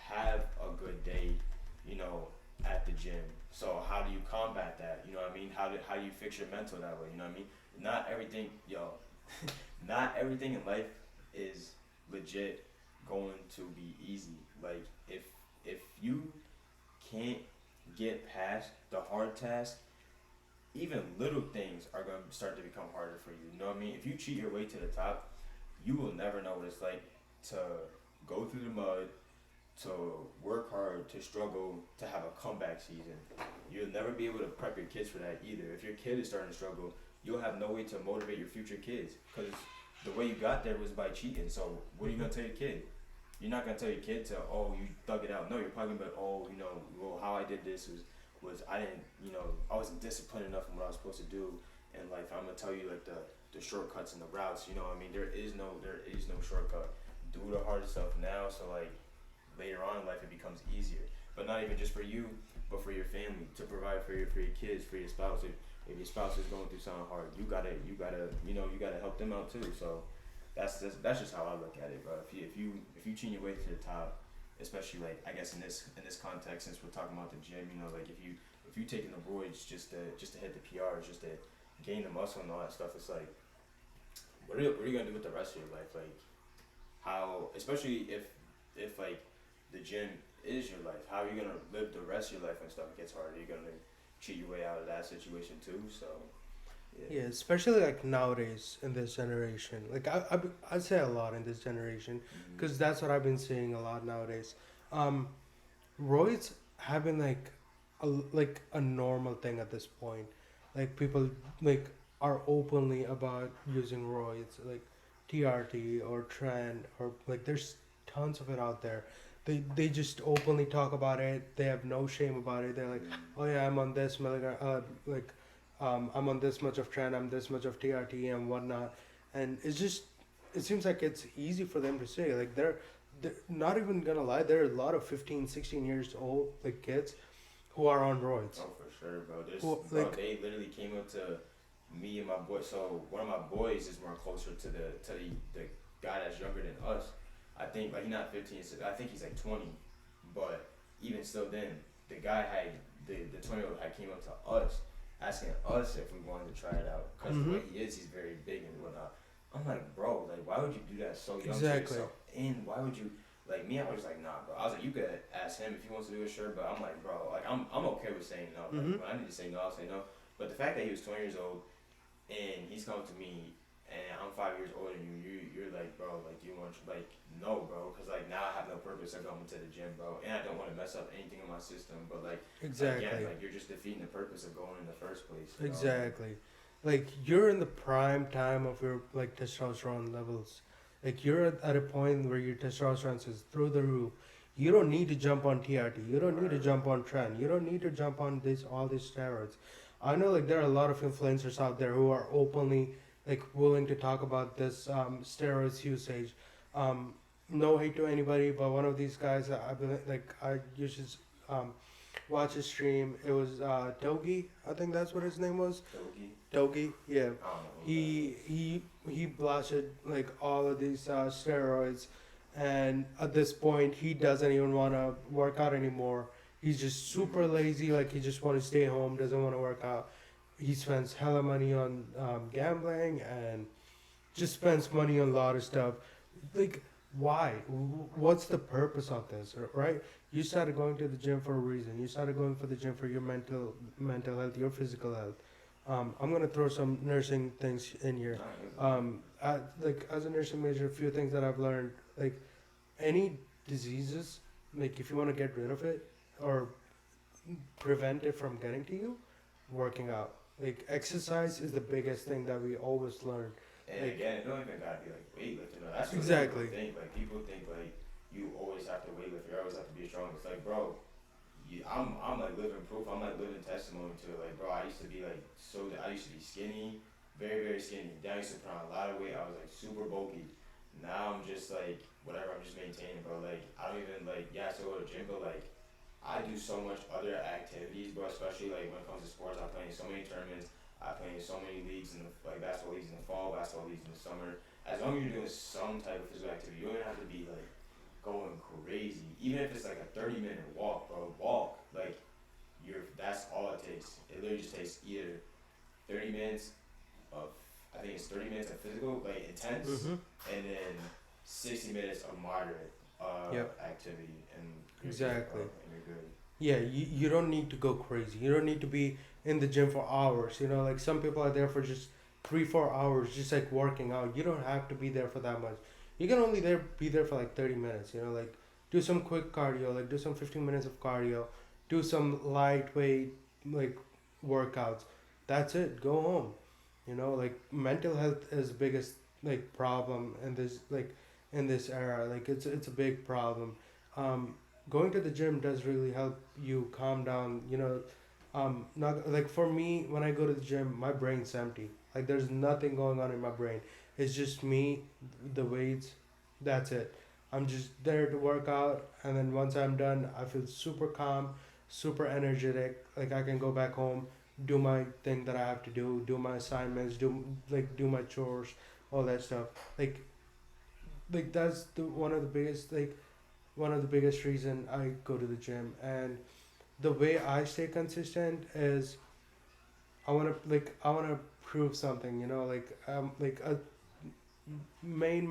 have a good day, you know, at the gym. So how do you combat that? You know what I mean? How do you fix your mental that way? You know what I mean? Not everything, yo, not everything in life is legit going to be easy. Like if you can't get past the hard task, even little things are going to start to become harder for you. You know what I mean? If you cheat your way to the top, you will never know what it's like to go through the mud, to work hard, to struggle, to have a comeback season. You'll never be able to prep your kids for that either. If your kid is starting to struggle, you'll have no way to motivate your future kids because the way you got there was by cheating. So what are you gonna tell your kid? You're not gonna tell your kid to, oh, you thug it out. No, you're probably gonna be, oh, well, how I did this was I didn't, I wasn't disciplined enough in what I was supposed to do in life. I'm gonna tell you like the shortcuts and the routes. You know what I mean? There is no shortcut. Do the hard stuff now, so like later on in life it becomes easier. But not even just for you, but for your family, to provide for your kids, for your spouse. If your spouse is going through something hard, you gotta help them out too. So that's just how I look at it, bro. If you cheat your way to the top, especially like I guess in this context, since we're talking about the gym, like if you taking the roids just to hit the PRs, just to gain the muscle and all that stuff, it's like what are you gonna do with the rest of your life? Like how, especially if like the gym is your life, how are you gonna live the rest of your life when stuff gets harder? You're gonna cheat your way out of that situation too. So Yeah, yeah. especially like nowadays in this generation. Like I'd say a lot in this generation, Mm-hmm. because that's what I've been seeing a lot nowadays. Um, roids have been like a normal thing at this point. Like people like are openly about using roids, like TRT or trend, or like there's tons of it out there. They just openly talk about it. They have no shame about it. They're like, oh yeah, I'm on this milligram, I'm on this much of trend, I'm this much of TRT and whatnot, and it seems like it's easy for them to say. Like they're not even gonna lie. There are a lot of 15, 16 years old like kids who are on roids. Oh, for sure, bro. Who Bro, like they literally came up to me and my boy. So one of my boys is more closer to the guy that's younger than us. I think like he's not 15. So I think he's like 20. But even still, then the guy had the 20-year-old had came up to us, asking us if we wanted to try it out. Cause the mm-hmm, way he is, he's very big and whatnot. I'm like, bro, like why would you do that so young to exactly. yourself? And why would you? Like me, I was like, nah, bro. I was like, you could ask him if he wants to do it, sure. But I'm like, bro, like I'm okay with saying no. Like Mm-hmm. when I need to say no, I'll say no. But the fact that he was 20 years old and he's coming to me and I'm 5 years older than you're like, bro, like you want like no, bro, because like now I have no purpose of going to the gym, bro, and I don't want to mess up anything in my system. But like again, Exactly. like you're just defeating the purpose of going in the first place. Exactly. Like you're in the prime time of your like testosterone levels. Like you're at a point where your testosterone is through the roof. You don't need to jump on TRT. You don't need to Right. jump on trend. You don't need to jump on this all these steroids. I know like there are a lot of influencers out there who are openly like willing to talk about this steroids usage. Um, no hate to anybody, but one of these guys I've been like I used to watch his stream. It was Togi, I think that's what his name was. Dogi. Togi, yeah. I don't know who that is. He blasted like all of these steroids, and at this point he doesn't even want to work out anymore. He's just super lazy. Like he just want to stay home, doesn't want to work out. He spends hella money on gambling and just spends money on a lot of stuff. Like, why? What's the purpose of this, right? You started going to the gym for a reason. You started going for the gym for your mental health, your physical health. I'm gonna throw some nursing things in here. Nah, Like as a nursing major, a few things that I've learned, like any diseases, like if you want to get rid of it or prevent it from getting to you, working out. Like exercise is the biggest thing that we always learn. and Like again, it don't even gotta be like weightlifting. No, that's what people exactly. think. Like people think like you always have to weightlift. You always have to be strong. It's like, bro, I'm like living proof. I'm like living testimony to it. Like, bro, I used to be like I used to be skinny, very very skinny. Then I used to put on a lot of weight. I was like super bulky. Now I'm just like whatever. I'm just maintaining, bro. Like I don't even like yeah, I still go to the gym, but like I do so much other activities, bro. Especially like when it comes to sports, I play in so many tournaments. I play in so many leagues in the like basketball leagues in the fall, basketball leagues in the summer. As long as you're doing some type of physical activity, you don't even have to be like going crazy. Even if it's like a 30-minute walk, bro, walk. Like you're that's all it takes. It literally just takes either 30 minutes of I think it's 30 minutes of physical, like intense, Mm-hmm. and then 60 minutes of moderate Yep. activity, and you're good, bro, Exactly. and you're good. Yeah, you don't need to go crazy. You don't need to be in the gym for hours. You know, like some people are there for just 3 4 hours, just like working out. You don't have to be there for that much. You can only be there for like 30 minutes. You know, like do some quick cardio, like do some 15 minutes of cardio, do some lightweight like workouts. That's it. Go home. You know, like mental health is the biggest like problem in this era. Like it's a big problem. Um, Going to the gym does really help you calm down. You know, not like for me when I go to the gym, my brain's empty. Like there's nothing going on in my brain. It's just me, the weights. That's it. I'm just there to work out, and then once I'm done, I feel super calm, super energetic. Like I can go back home, do my thing that I have to do my assignments, do my chores, all that stuff. Like that's the one of the biggest reason I go to the gym. And the way I stay consistent is I wanna prove something, you know, like a main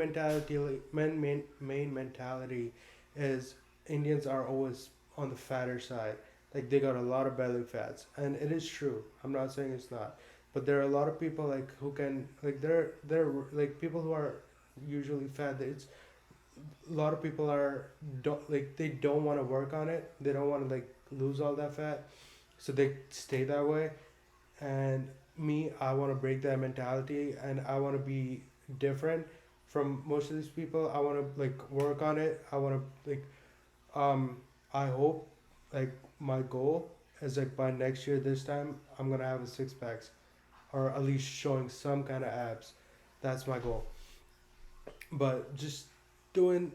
mentality is Indians are always on the fatter side. Like they got a lot of belly fats, and it is true. I'm not saying it's not, but there are a lot of people like who can like they're like people who are usually fat. It's a lot of people are don't like they don't want to work on it. They don't want to like lose all that fat, so they stay that way. And me, I want to break that mentality, and I want to be different from most of these people. I want to like work on it. I want to like um I hope like my goal is like by next year this time I'm gonna have a six packs or at least showing some kind of abs. That's my goal. But just doing,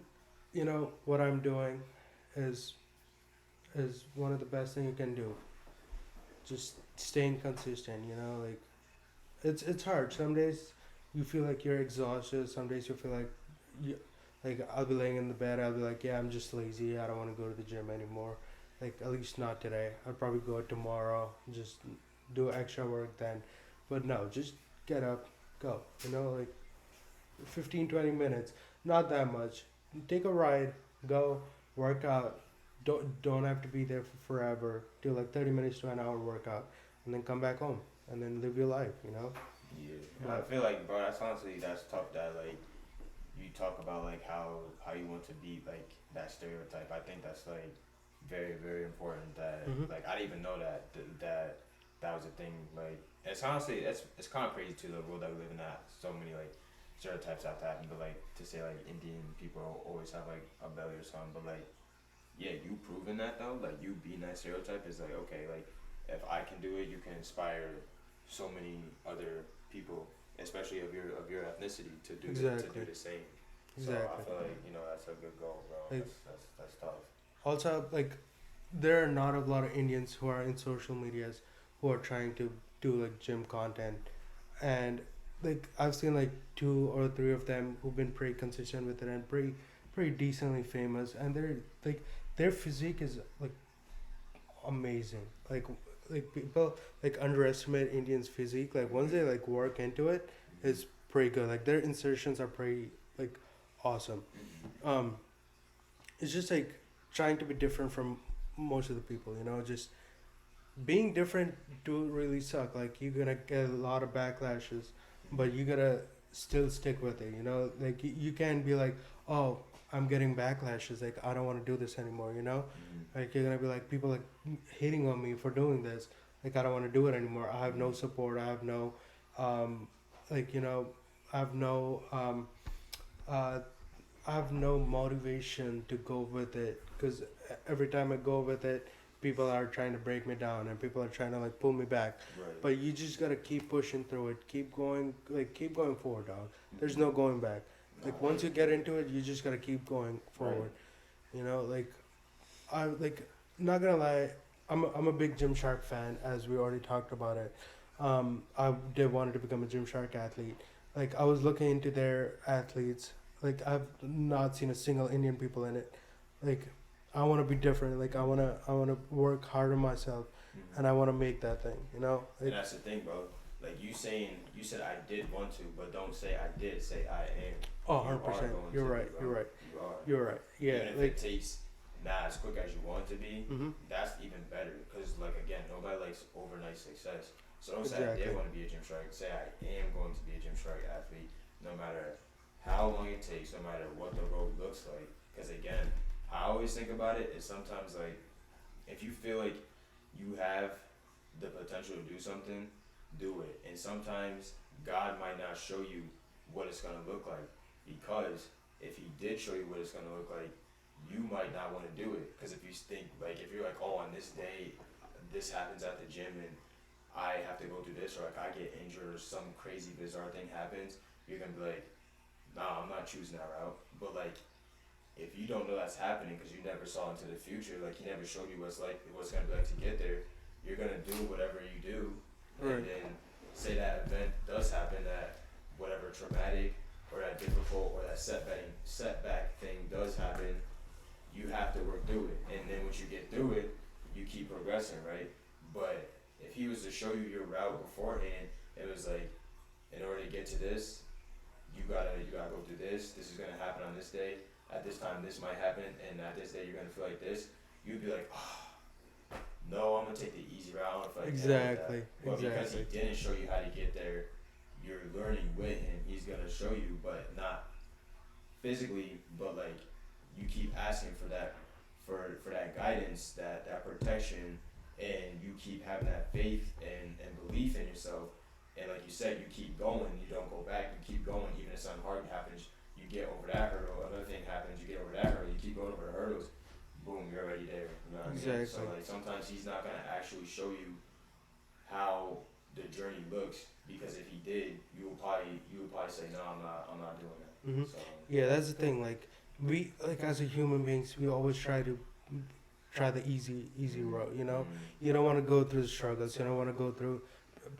you know, what I'm doing is is one of the best thing you can do. Just staying consistent, you know, like it's hard. Some days you feel like you're exhausted. Some days you feel like you like I'll be laying in the bed. I'll be like, yeah, I'm just lazy. I don't want to go to the gym anymore. Like at least not today. I'll probably go tomorrow. Just do extra work then. But no, just get up, go. You know, like 15 20 minutes, not that much. Take a ride, go work out. Don't have to be there for forever. Do like 30 minutes to an hour workout, and then come back home and then live your life. You know. Yeah, and I But feel like, bro, that's honestly that's tough. That like you talk about like how you want to beat like that stereotype. I think that's like very very important. That hmm like I didn't even know that was a thing. Like it's honestly it's kind of crazy too the world that we live in. That so many like stereotypes have to happen. But like to say like Indian people always have like a belly or something. But like yeah, you proving that though. Like you being that stereotype is like okay. Like if I can do it, you can inspire so many other people, especially of your ethnicity, to exactly, do the same. So I exactly. feel like that's a good goal, bro. Like That's tough. also like there are not a lot of Indians who are in social medias who are trying to do like gym content, and like I've seen like two or three of them who've been pretty consistent with it and pretty decently famous, and they're like their physique is like amazing. Like people like underestimate Indians' physique. Like once they like work into it, it's Mm-hmm. pretty good. Like their insertions are pretty like awesome. Mm-hmm. Um, it's just like trying to be different from most of the people. You know, just being different do really suck. Like you're gonna get a lot of backlashes, but you gotta still stick with it. You know, like you can't be like, oh, I'm getting backlashes. Like I don't want to do this anymore. You know, Mm-hmm. like you're gonna be like people like hating on me for doing this. Like I don't want to do it anymore. I have no Mm-hmm. support. I have no, um, like you know, I have no uh, I have no motivation to go with it because every time I go with it, people are trying to break me down and people are trying to like pull me back. Right. But you just gotta keep pushing through it, keep going, like keep going forward, dog. There's Mm-hmm. no going back. Like once you get into it, you just gotta keep going Right. forward. You know, like I like not gonna lie, I'm a big Gymshark fan, as we already talked about it. I did wanted to become a Gymshark athlete. Like I was looking into their athletes. Like I've not seen a single Indian people in it. Like I want to be different. Like I wanna work hard on myself, Hmm. and I want to make that thing. You know, And like that's the thing, bro. Like you said I did want to, but don't say I did. Say I am. oh, You are 100%. going You're to be, right. bro. You're right. You are. You're right. Yeah. Even if it Like. takes not as quick as you want it to be, Mhm. that's even better. Cause like again, nobody likes overnight success. So don't say I Exactly. did want to be a Gymshark. Say I am going to be a Gymshark athlete, no matter how long it takes, no matter what the road looks like. Cause again, I always think about it is sometimes like if you feel like you have the potential to do something, do it. And sometimes God might not show you what it's gonna look like because if He did show you what it's gonna look like, you might not want to do it. Because if you think like if you're like, oh, on this day, this happens at the gym and I have to go through this, or like I get injured or some crazy bizarre thing happens, you're gonna be like, nah, I'm not choosing that route. But like if you don't know that's happening because you never saw into the future, like he never showed you what's gonna be like to get there, you're gonna do whatever you do, and Right. then say that event does happen, that whatever traumatic or that difficult or that setback thing does happen, you have to work through it, and then once you get through it, you keep progressing, right? But if he was to show you your route beforehand, it was like, in order to get to this, you gotta go through this. This is gonna happen on this day. At this time, this might happen, and at this day, you're gonna feel like this. You'd be like, oh, no, I'm gonna take the easy route. I don't feel like dealing with that. Exactly. But because he Exactly. didn't show you how to get there, you're learning with him. He's gonna show you, but not physically. But like, you keep asking for that, for that guidance, that protection, and you keep having that faith and belief in yourself. And like you said, you keep going. You don't go back. You keep going, even if something hard happens. You get over that hurdle. Another thing happens. You get over that hurdle. You keep going over the hurdles. Boom, you're already there. You know what I mean? So Exactly. like sometimes he's not gonna actually show you how the journey looks because if he did, you would probably say no, I'm not doing that. Hmm. So Yeah, that's the thing. Like we, like as a human beings, we always try the easy road. You know, you don't want to go through the struggles. You don't want to go through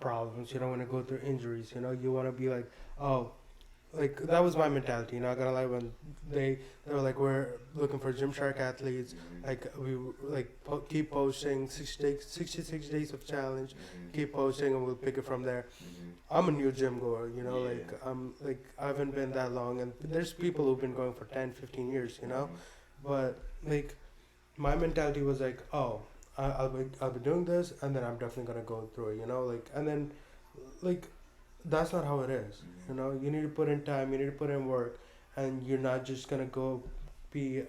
problems. You don't want to go through injuries. You know, you want to be like, oh, like that was my mentality. Not gonna lie, when they were like, we're looking for Gymshark athletes. Like we keep posting 66 days of challenge. Keep posting, and we'll pick it from there. I'm a new gym goer, you know, Yeah. like I haven't been that long, and there's people who've been going for 10, 15 years, you know, but like my mentality was like, oh, I'll be doing this, and then I'm definitely gonna go through it, you know, like, and then like that's not how it is, you know. You need to put in time, you need to put in work, and you're not just gonna go be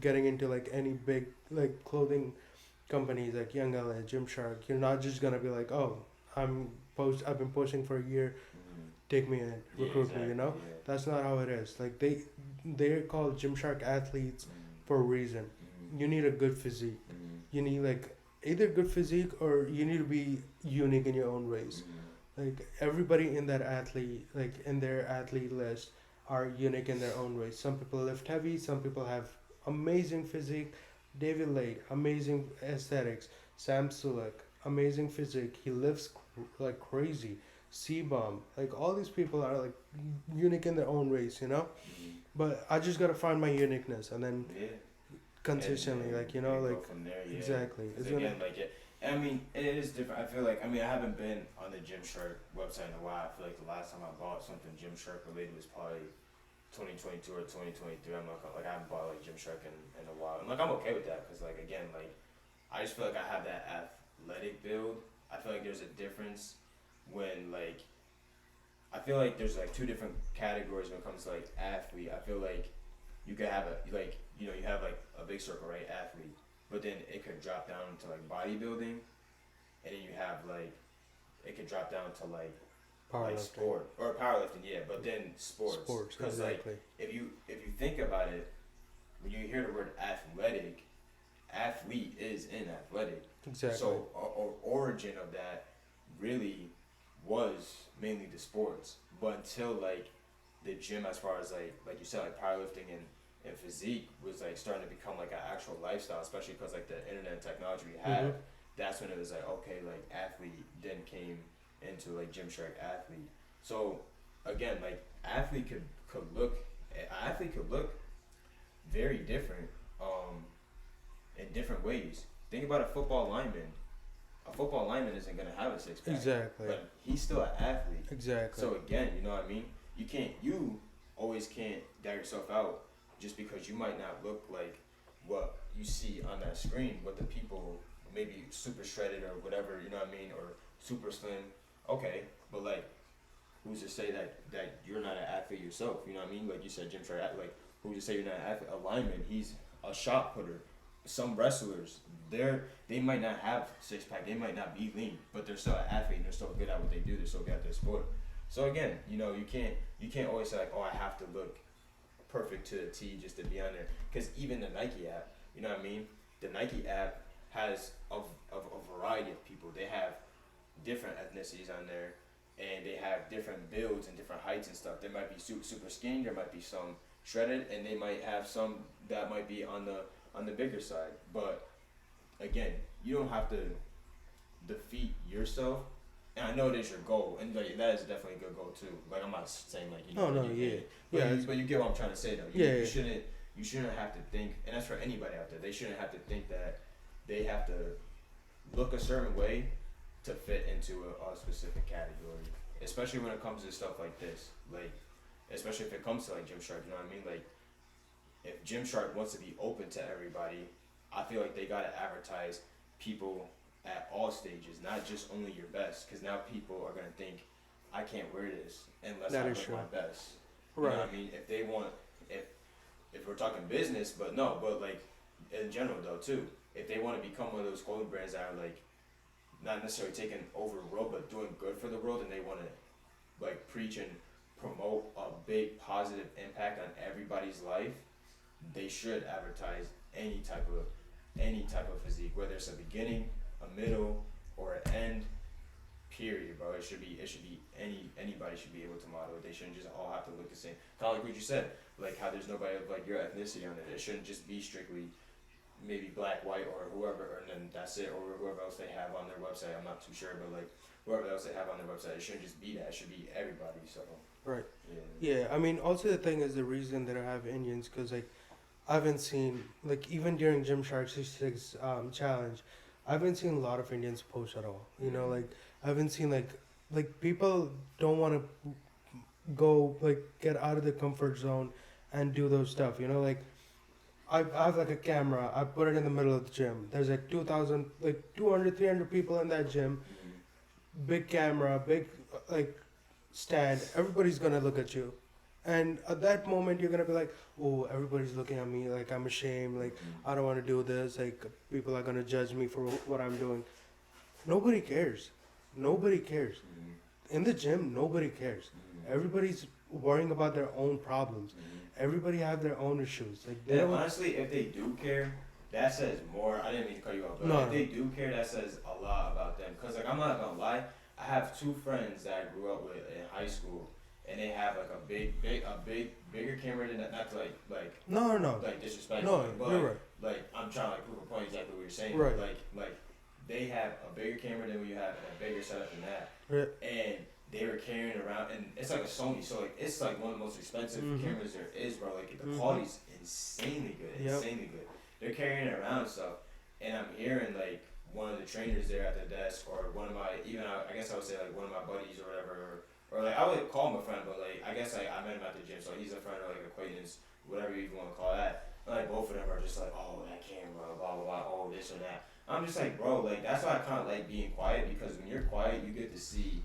getting into like any big like clothing companies like Young LA, Gymshark. You're not just gonna be like, oh, I've been posting for a year, take me in, Yeah, recruit me, exactly. you know. Yeah. That's not how it is. Like they're called Gymshark athletes for a reason. You need a good physique. You need like either good physique or you need to be unique in your own ways. Like everybody in that athlete, like in their athlete list, are unique in their own ways. Some people lift heavy. Some people have amazing physique. David Lade, amazing aesthetics. Sam Sulek, amazing physique. He lifts like crazy. C-Bomb, like all these people are like unique in their own ways, you know. But I just gotta find my uniqueness, and then Yeah. consistently, And like you you know, go like from there, yeah. exactly. Because It's gonna. again, like I mean, it is different. I feel like I haven't been on the Gymshark website in a while. I feel like the last time I bought something Gymshark related was probably 2022 or 2023. I'm not like I haven't bought like Gymshark in a while, and like I'm okay with that because like again, like I just feel like I have that athletic build. I feel like there's a difference when like I feel like there's like two different categories when it comes to like athlete. I feel like you could have a like you have like a big circle, right, athlete, but then it could drop down to like bodybuilding, and then you have like it could drop down to like Powerlifting. sport or powerlifting, yeah, but then sports, because Exactly. like if you think about it, when you hear the word athletic, athlete is in athletic. Exactly. So origin of that really was mainly the sports, but until like the gym, as far as like you said, like powerlifting and physique was like starting to become like an actual lifestyle, especially because like the internet and technology we Mm-hmm. have. That's when it was like, okay, like athlete then came into like Gymshark athlete. So again, like could look an athlete could look very different in different ways. Think about a football lineman. A football lineman isn't gonna have a six pack, Exactly. but he's still an athlete. Exactly. So again, you know what I mean? You always can't doubt yourself out just because you might not look like what you see on that screen, what the people maybe super shredded or whatever, you know what I mean, or super slim. Okay, but like who's to say that you're not an athlete yourself? You know what I mean? Like you said, Jim Trey, like who's to say you're not an athlete? A lineman, he's a shot putter. Some wrestlers, they might not have six pack, they might not be lean, but they're still an athlete and they're still good at what they do. They're still good at their sport. So again, you know, you can't always say like, oh, I have to look perfect to the T just to be on there. Because even the Nike app, you know what I mean? The Nike app has a variety of people. They have different ethnicities on there, and they have different builds and different heights and stuff. There might be super skinny, there might be some shredded, and they might have some that might be on the bigger side. But again, you don't have to defeat yourself. And I know it is your goal, and like, that is definitely a good goal too. Like I'm not saying like you know, Oh no, you yeah, can't, yeah, but you get what I'm trying to say though. yeah, You yeah. shouldn't have to think, and that's for anybody out there. They shouldn't have to think that they have to look a certain way to fit into a specific category, especially when it comes to stuff like this. Like, especially if it comes to like Gymshark, you know what I mean? Like, if Gymshark wants to be open to everybody, I feel like they gotta advertise people at all stages, not just only your best, because now people are gonna think, I can't wear this unless That I is look true. my best. You know Right. what I mean? If they want, if if we're talking business, but no, but like in general though too, if they want to become one of those clothing brands that are like not necessarily taking over the world, but doing good for the world, and they want to like preach and promote a big positive impact on everybody's life, they should advertise any type of physique, whether it's a beginning, a middle, or an end. Period, bro. It should be anybody should be able to model it. They shouldn't just all have to look the same. Kind of like what you said, like how there's nobody of like your ethnicity on it. It shouldn't just be strictly maybe black, white, or whoever, and then that's it, or whoever else they have on their website. I'm not too sure, but like whoever else they have on their website, it shouldn't just be that. It should be everybody. So Right. yeah. Yeah. I mean, also the thing is the reason that I have Indians because like I haven't seen like even during Gymshark 66 challenge, I haven't seen a lot of Indians post at all. You know, like I haven't seen like people don't want to go like get out of the comfort zone and do those stuff. You know, like I have like a camera. I put it in the middle of the gym. There's like 2,000, like 200, 300 people in that gym. Big camera, big like stand. Everybody's gonna look at you, and at that moment you're gonna be like, oh, everybody's looking at me. Like I'm ashamed. Like I don't want to do this. Like people are gonna judge me for what I'm doing. Nobody cares. Nobody cares. In the gym, nobody cares. Everybody's worrying about their own problems. Everybody have their own issues. Like they And don't. honestly, if they do care, that says more. I didn't mean to cut you off, but No, if no. they do care, that says a lot about them. Cause like I'm not gonna lie, I have two friends that I grew up with in high school, and they have like bigger camera than that. Not to No, no, like disrespect, no. but You're right. like I'm trying to like prove a point exactly what you're saying. Right. Like they have a bigger camera than what you have and a bigger setup than that, Right. and they were carrying around, and it's like a Sony, so like it's like one of the most expensive Mhm. cameras there is, bro. Like the Mhm. quality's insanely good, Yep. insanely good. They're carrying it around and stuff, and I'm hearing like one of the trainers there at the desk, or one of my even I guess I would say like one of my buddies or whatever, or like I would call him a friend, but like I guess I met him at the gym, so he's a friend or like acquaintance, whatever you even want to call that. And, like both of them are just like, oh that camera, blah blah blah, oh this or that. I'm just like, bro, like that's why I kind of like being quiet, because when you're quiet, you get to see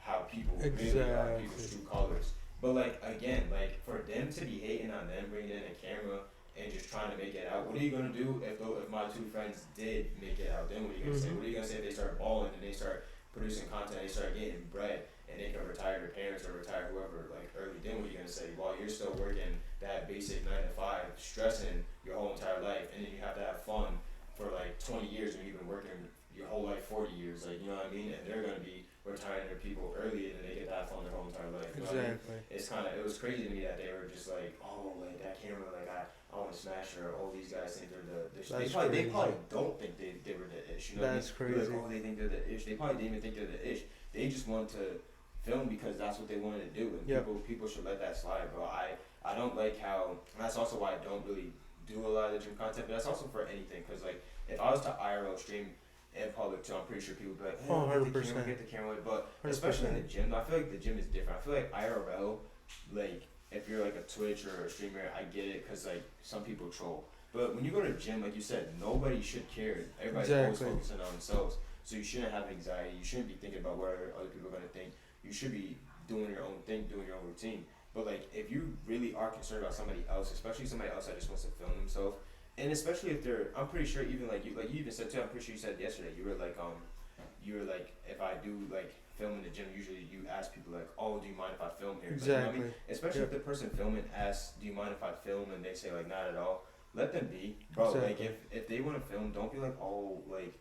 how people really are, people's Exactly. true colors. But like again, like for them to be hating on them, bringing in a camera and just trying to make it out, what are you gonna do if my two friends did make it out? Then what are you gonna say? Mhm. What are you gonna say if they start balling and they start producing content, they start getting bread, and they can retire their parents or retire whoever like early? Then what are you gonna say? While you're still working that basic 9 to 5, stressing your whole entire life, and then you have to have fun for like 20 years when you've been working your whole life 40 years, like you know what I mean? And they're gonna be retiring their people early and then they get to have fun their whole entire life. You know what I mean? Exactly. It was crazy to me that they were just like, oh, like that camera, like I want to smash her. All these guys think they're That's they crazy. probably don't think they were the ish. You know what I mean? That's You're like, crazy. oh, they think they're the ish. They probably didn't even think they're the ish. They just want to film because that's what they wanted to do, and Yep. people should let that slide, bro. I don't like how. And that's also why I don't really do a lot of the gym content, but that's also for anything. Cause like if I was to IRL stream in public too, I'm pretty sure people would be like, Oh, hey, get the 100%. camera, get the camera. But 100%. especially in the gym, I feel like the gym is different. I feel like IRL, like if you're like a Twitch or a streamer, I get it, cause like some people troll. But when you go to the gym, like you said, nobody should care. Everybody's Exactly. always focusing on themselves. So you shouldn't have anxiety. You shouldn't be thinking about what other people are gonna think. You should be doing your own thing, doing your own routine. But like, if you really are concerned about somebody else, especially somebody else that just wants to film themselves, and especially if they're, I'm pretty sure even like you even said too. I'm pretty sure you said yesterday. You were like, if I do like film in the gym, usually you ask people like, oh, do you mind if I film here? Like, you know what I Exactly. mean? Especially Yep. if the person filming asks, do you mind if I film, and they say like, not at all. Let them be, bro. Like Exactly. if they want to film, don't be like, oh, like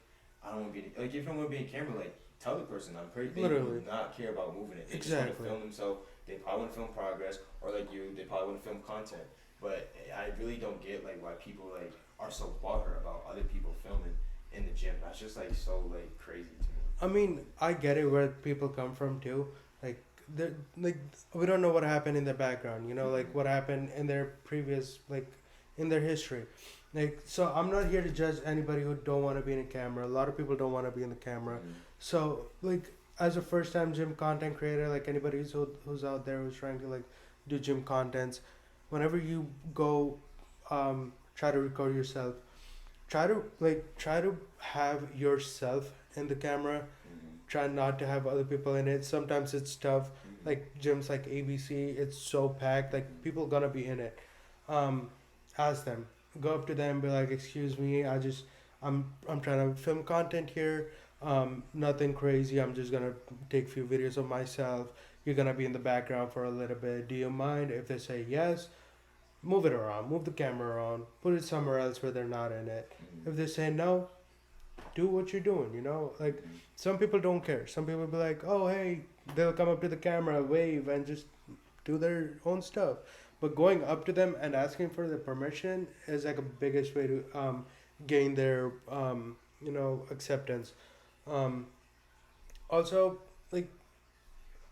I don't want to be like if you don't want to be in camera, like tell the person. I'm pretty. They Literally. do not care about moving it. They just Exactly. want to film themselves. They probably want to film progress, or like you, they probably want to film content. But I really don't get like why people like are so butthurt about other people filming in the gym. That's just like so like crazy to me. I mean, I get it where people come from too. Like, like we don't know what happened in their background. You know, like what happened in their previous, like, in their history. Like, so I'm not here to judge anybody who don't want to be in a camera. A lot of people don't want to be in the camera. So, like, as a first-time gym content creator, like anybody who's out there who's trying to like do gym contents, whenever you go, try to record yourself. Try to have yourself in the camera. Try not to have other people in it. Sometimes it's tough. Like gyms like ABC, it's so packed. Like people gonna be in it. Ask them. Go up to them. Be like, excuse me. I'm trying to film content here. Nothing crazy. I'm just gonna take few videos of myself. You're gonna be in the background for a little bit. Do you mind? If they say yes, move it around. Move the camera around. Put it somewhere else where they're not in it. If they say no, do what you're doing, you know? Like, some people don't care. Some people be like, oh, hey, they'll come up to the camera, wave, and just do their own stuff. But going up to them and asking for their permission is like a biggest way to gain their, acceptance. Um, Also, like,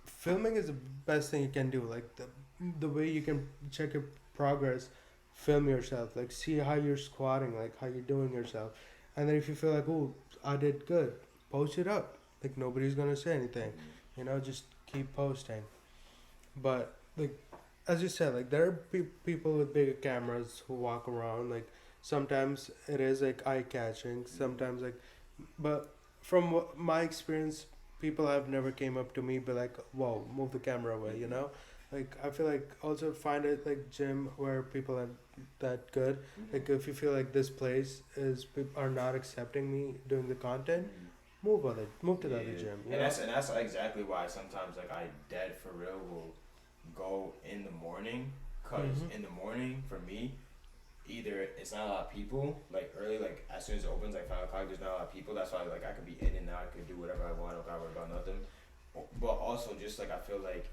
filming is the best thing you can do. Like, the way you can check your progress, film yourself. Like, see how you're squatting, like, how you're doing yourself. And then if you feel like, oh, I did good, post it up. Like, nobody's gonna say anything. You know, just keep posting. But, like, as you said, like, there are people with bigger cameras who walk around. Like, sometimes it is, like, eye catching. Sometimes, like, but from my experience, people have never came up to me be like, whoa, move the camera away, you know? Like, I feel like also find it like gym where people are that good. Like, if you feel like this place are not accepting me doing the content, move to the other gym. You know? And that's exactly why sometimes like I dead for real will go in the morning, because in the morning for me, either it's not a lot of people, like early, like as soon as it opens, like 5 o'clock, there's not a lot of people. That's why like I could be in and out, I could do whatever I want, I don't gotta worry about nothing. But also just like I feel like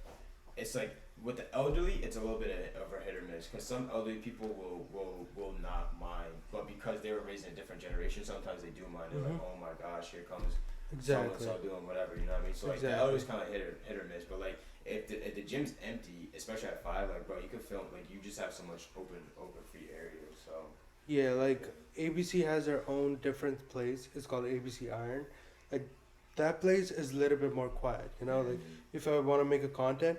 it's like with the elderly, it's a little bit of a hit or miss, because some elderly people will not mind, but because they were raised in a different generation, sometimes they do mind. They're like, oh my gosh, here comes Exactly. so doing whatever, you know what I mean? So like the Exactly. elders kind of hit or miss, but like if the gym's empty, especially at 5, like bro, you could film, like you just have so much open free area. So Yeah, like ABC has their own different place. It's called ABC Iron. Like, that place is a little bit more quiet. You know, like if I want to make a content,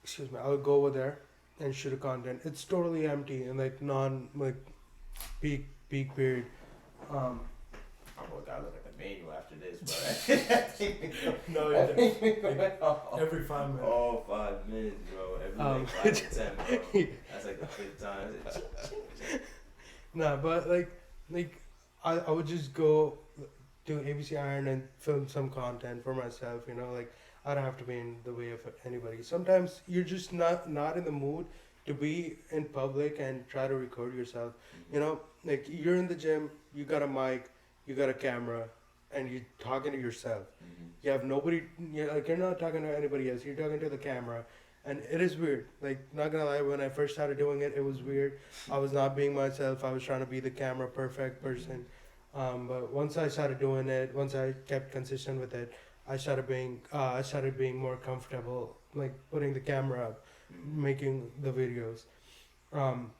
excuse me, I'll go over there and shoot a content. It's totally empty and like non like peak period. I'm gotta look at the menu after this, but No, every 5 minutes. oh 5 minutes, bro. Every like 5 to 10, bro. That's like the 5th time. Nah, but like I would just go to ABC Iron and film some content for myself. You know, like I don't have to be in the way of anybody. Sometimes you're just not in the mood to be in public and try to record yourself. You know, like you're in the gym, you got a mic, you got a camera. and you're talking to yourself. Mm-hmm. You have nobody. You're not talking to anybody else. You're talking to the camera, and it is weird. Like, not gonna lie, when I first started doing it, it was weird. I was not being myself. I was trying to be the camera perfect person. But once I started doing it, once I kept consistent with it, I started being more comfortable, like putting the camera up, Mm-hmm. making the videos.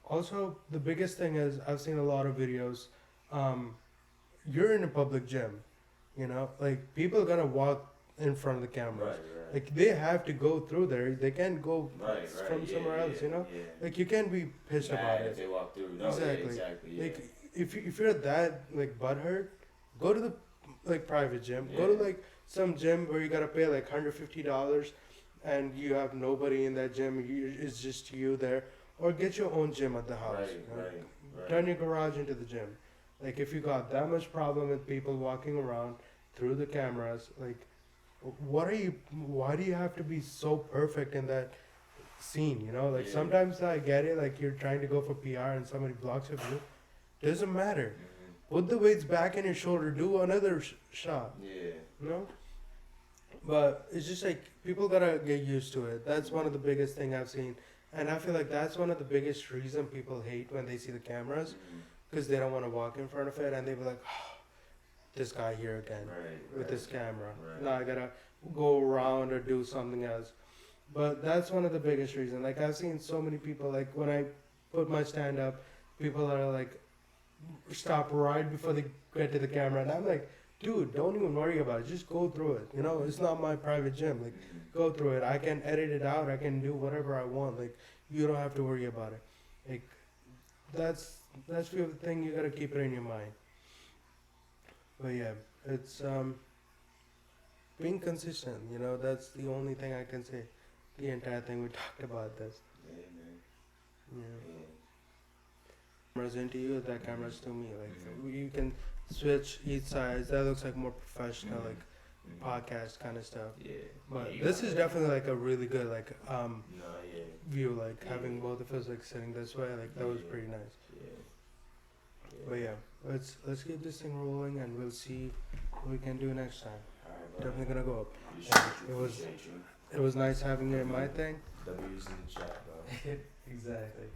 Also, the biggest thing is I've seen a lot of videos. Um, you're in a public gym, like people gonna walk in front of the cameras. Right. Like they have to go through there. They can't go Right. from Yeah. somewhere else. Yeah. Like you can't be pissed about Mad if it. they walk through. No. Exactly. Yeah. Exactly. Yeah. Like if you're that like butthurt, go to the like private gym. Go to Yeah. like some gym where you gotta pay like $150, and you have nobody in that gym. It's just you there, or get your own gym at the house. Right. Turn your garage into the gym. Like if you got that much problem with people walking around through the cameras, like what are you? Why do you have to be so perfect in that scene? Like Yeah. sometimes I get it. Like you're trying to go for PR and somebody blocks your view. Doesn't matter. Mm-hmm. Put the weights back in your shoulder. Do another shot. Yeah. You know. But it's just like people gotta get used to it. That's one of the biggest thing I've seen, and I feel like that's one of the biggest reason people hate when they see the cameras, Mm-hmm. because they don't want to walk in front of it, and they be like, oh, this guy here again Right. with this camera. Right. Now I gotta go around or do something else. But that's one of the biggest reasons. Like I've seen so many people, like when I put my stand up, people are like, stop right before they get to the camera, and I'm like, dude, don't even worry about it. Just go through it. It's not my private gym. Like, Mm-hmm. go through it. I can edit it out. I can do whatever I want. Like, you don't have to worry about it. Like, that's the thing. You gotta keep it in your mind. But yeah, it's being consistent. That's the only thing I can say. The entire thing we talked about this. Yeah, man. Yeah. Yeah. Cameras into you, that camera's to me. Like, Mhm. you can switch each sides. That looks like more professional, Mhm. like Mhm. podcast kind of stuff. Yeah. But Yeah, you this got is it. definitely like a really good No, yeah. view. Like Yeah. having both of us like sitting this way. Like that was Yeah. pretty nice. Yeah. But yeah, let's keep this thing rolling, and we'll see what we can do next time. Alright, bro. Definitely gonna go up. Appreciate you. It was- Appreciate you. It was nice having you in my thing. W's in the chat, bro. Exactly.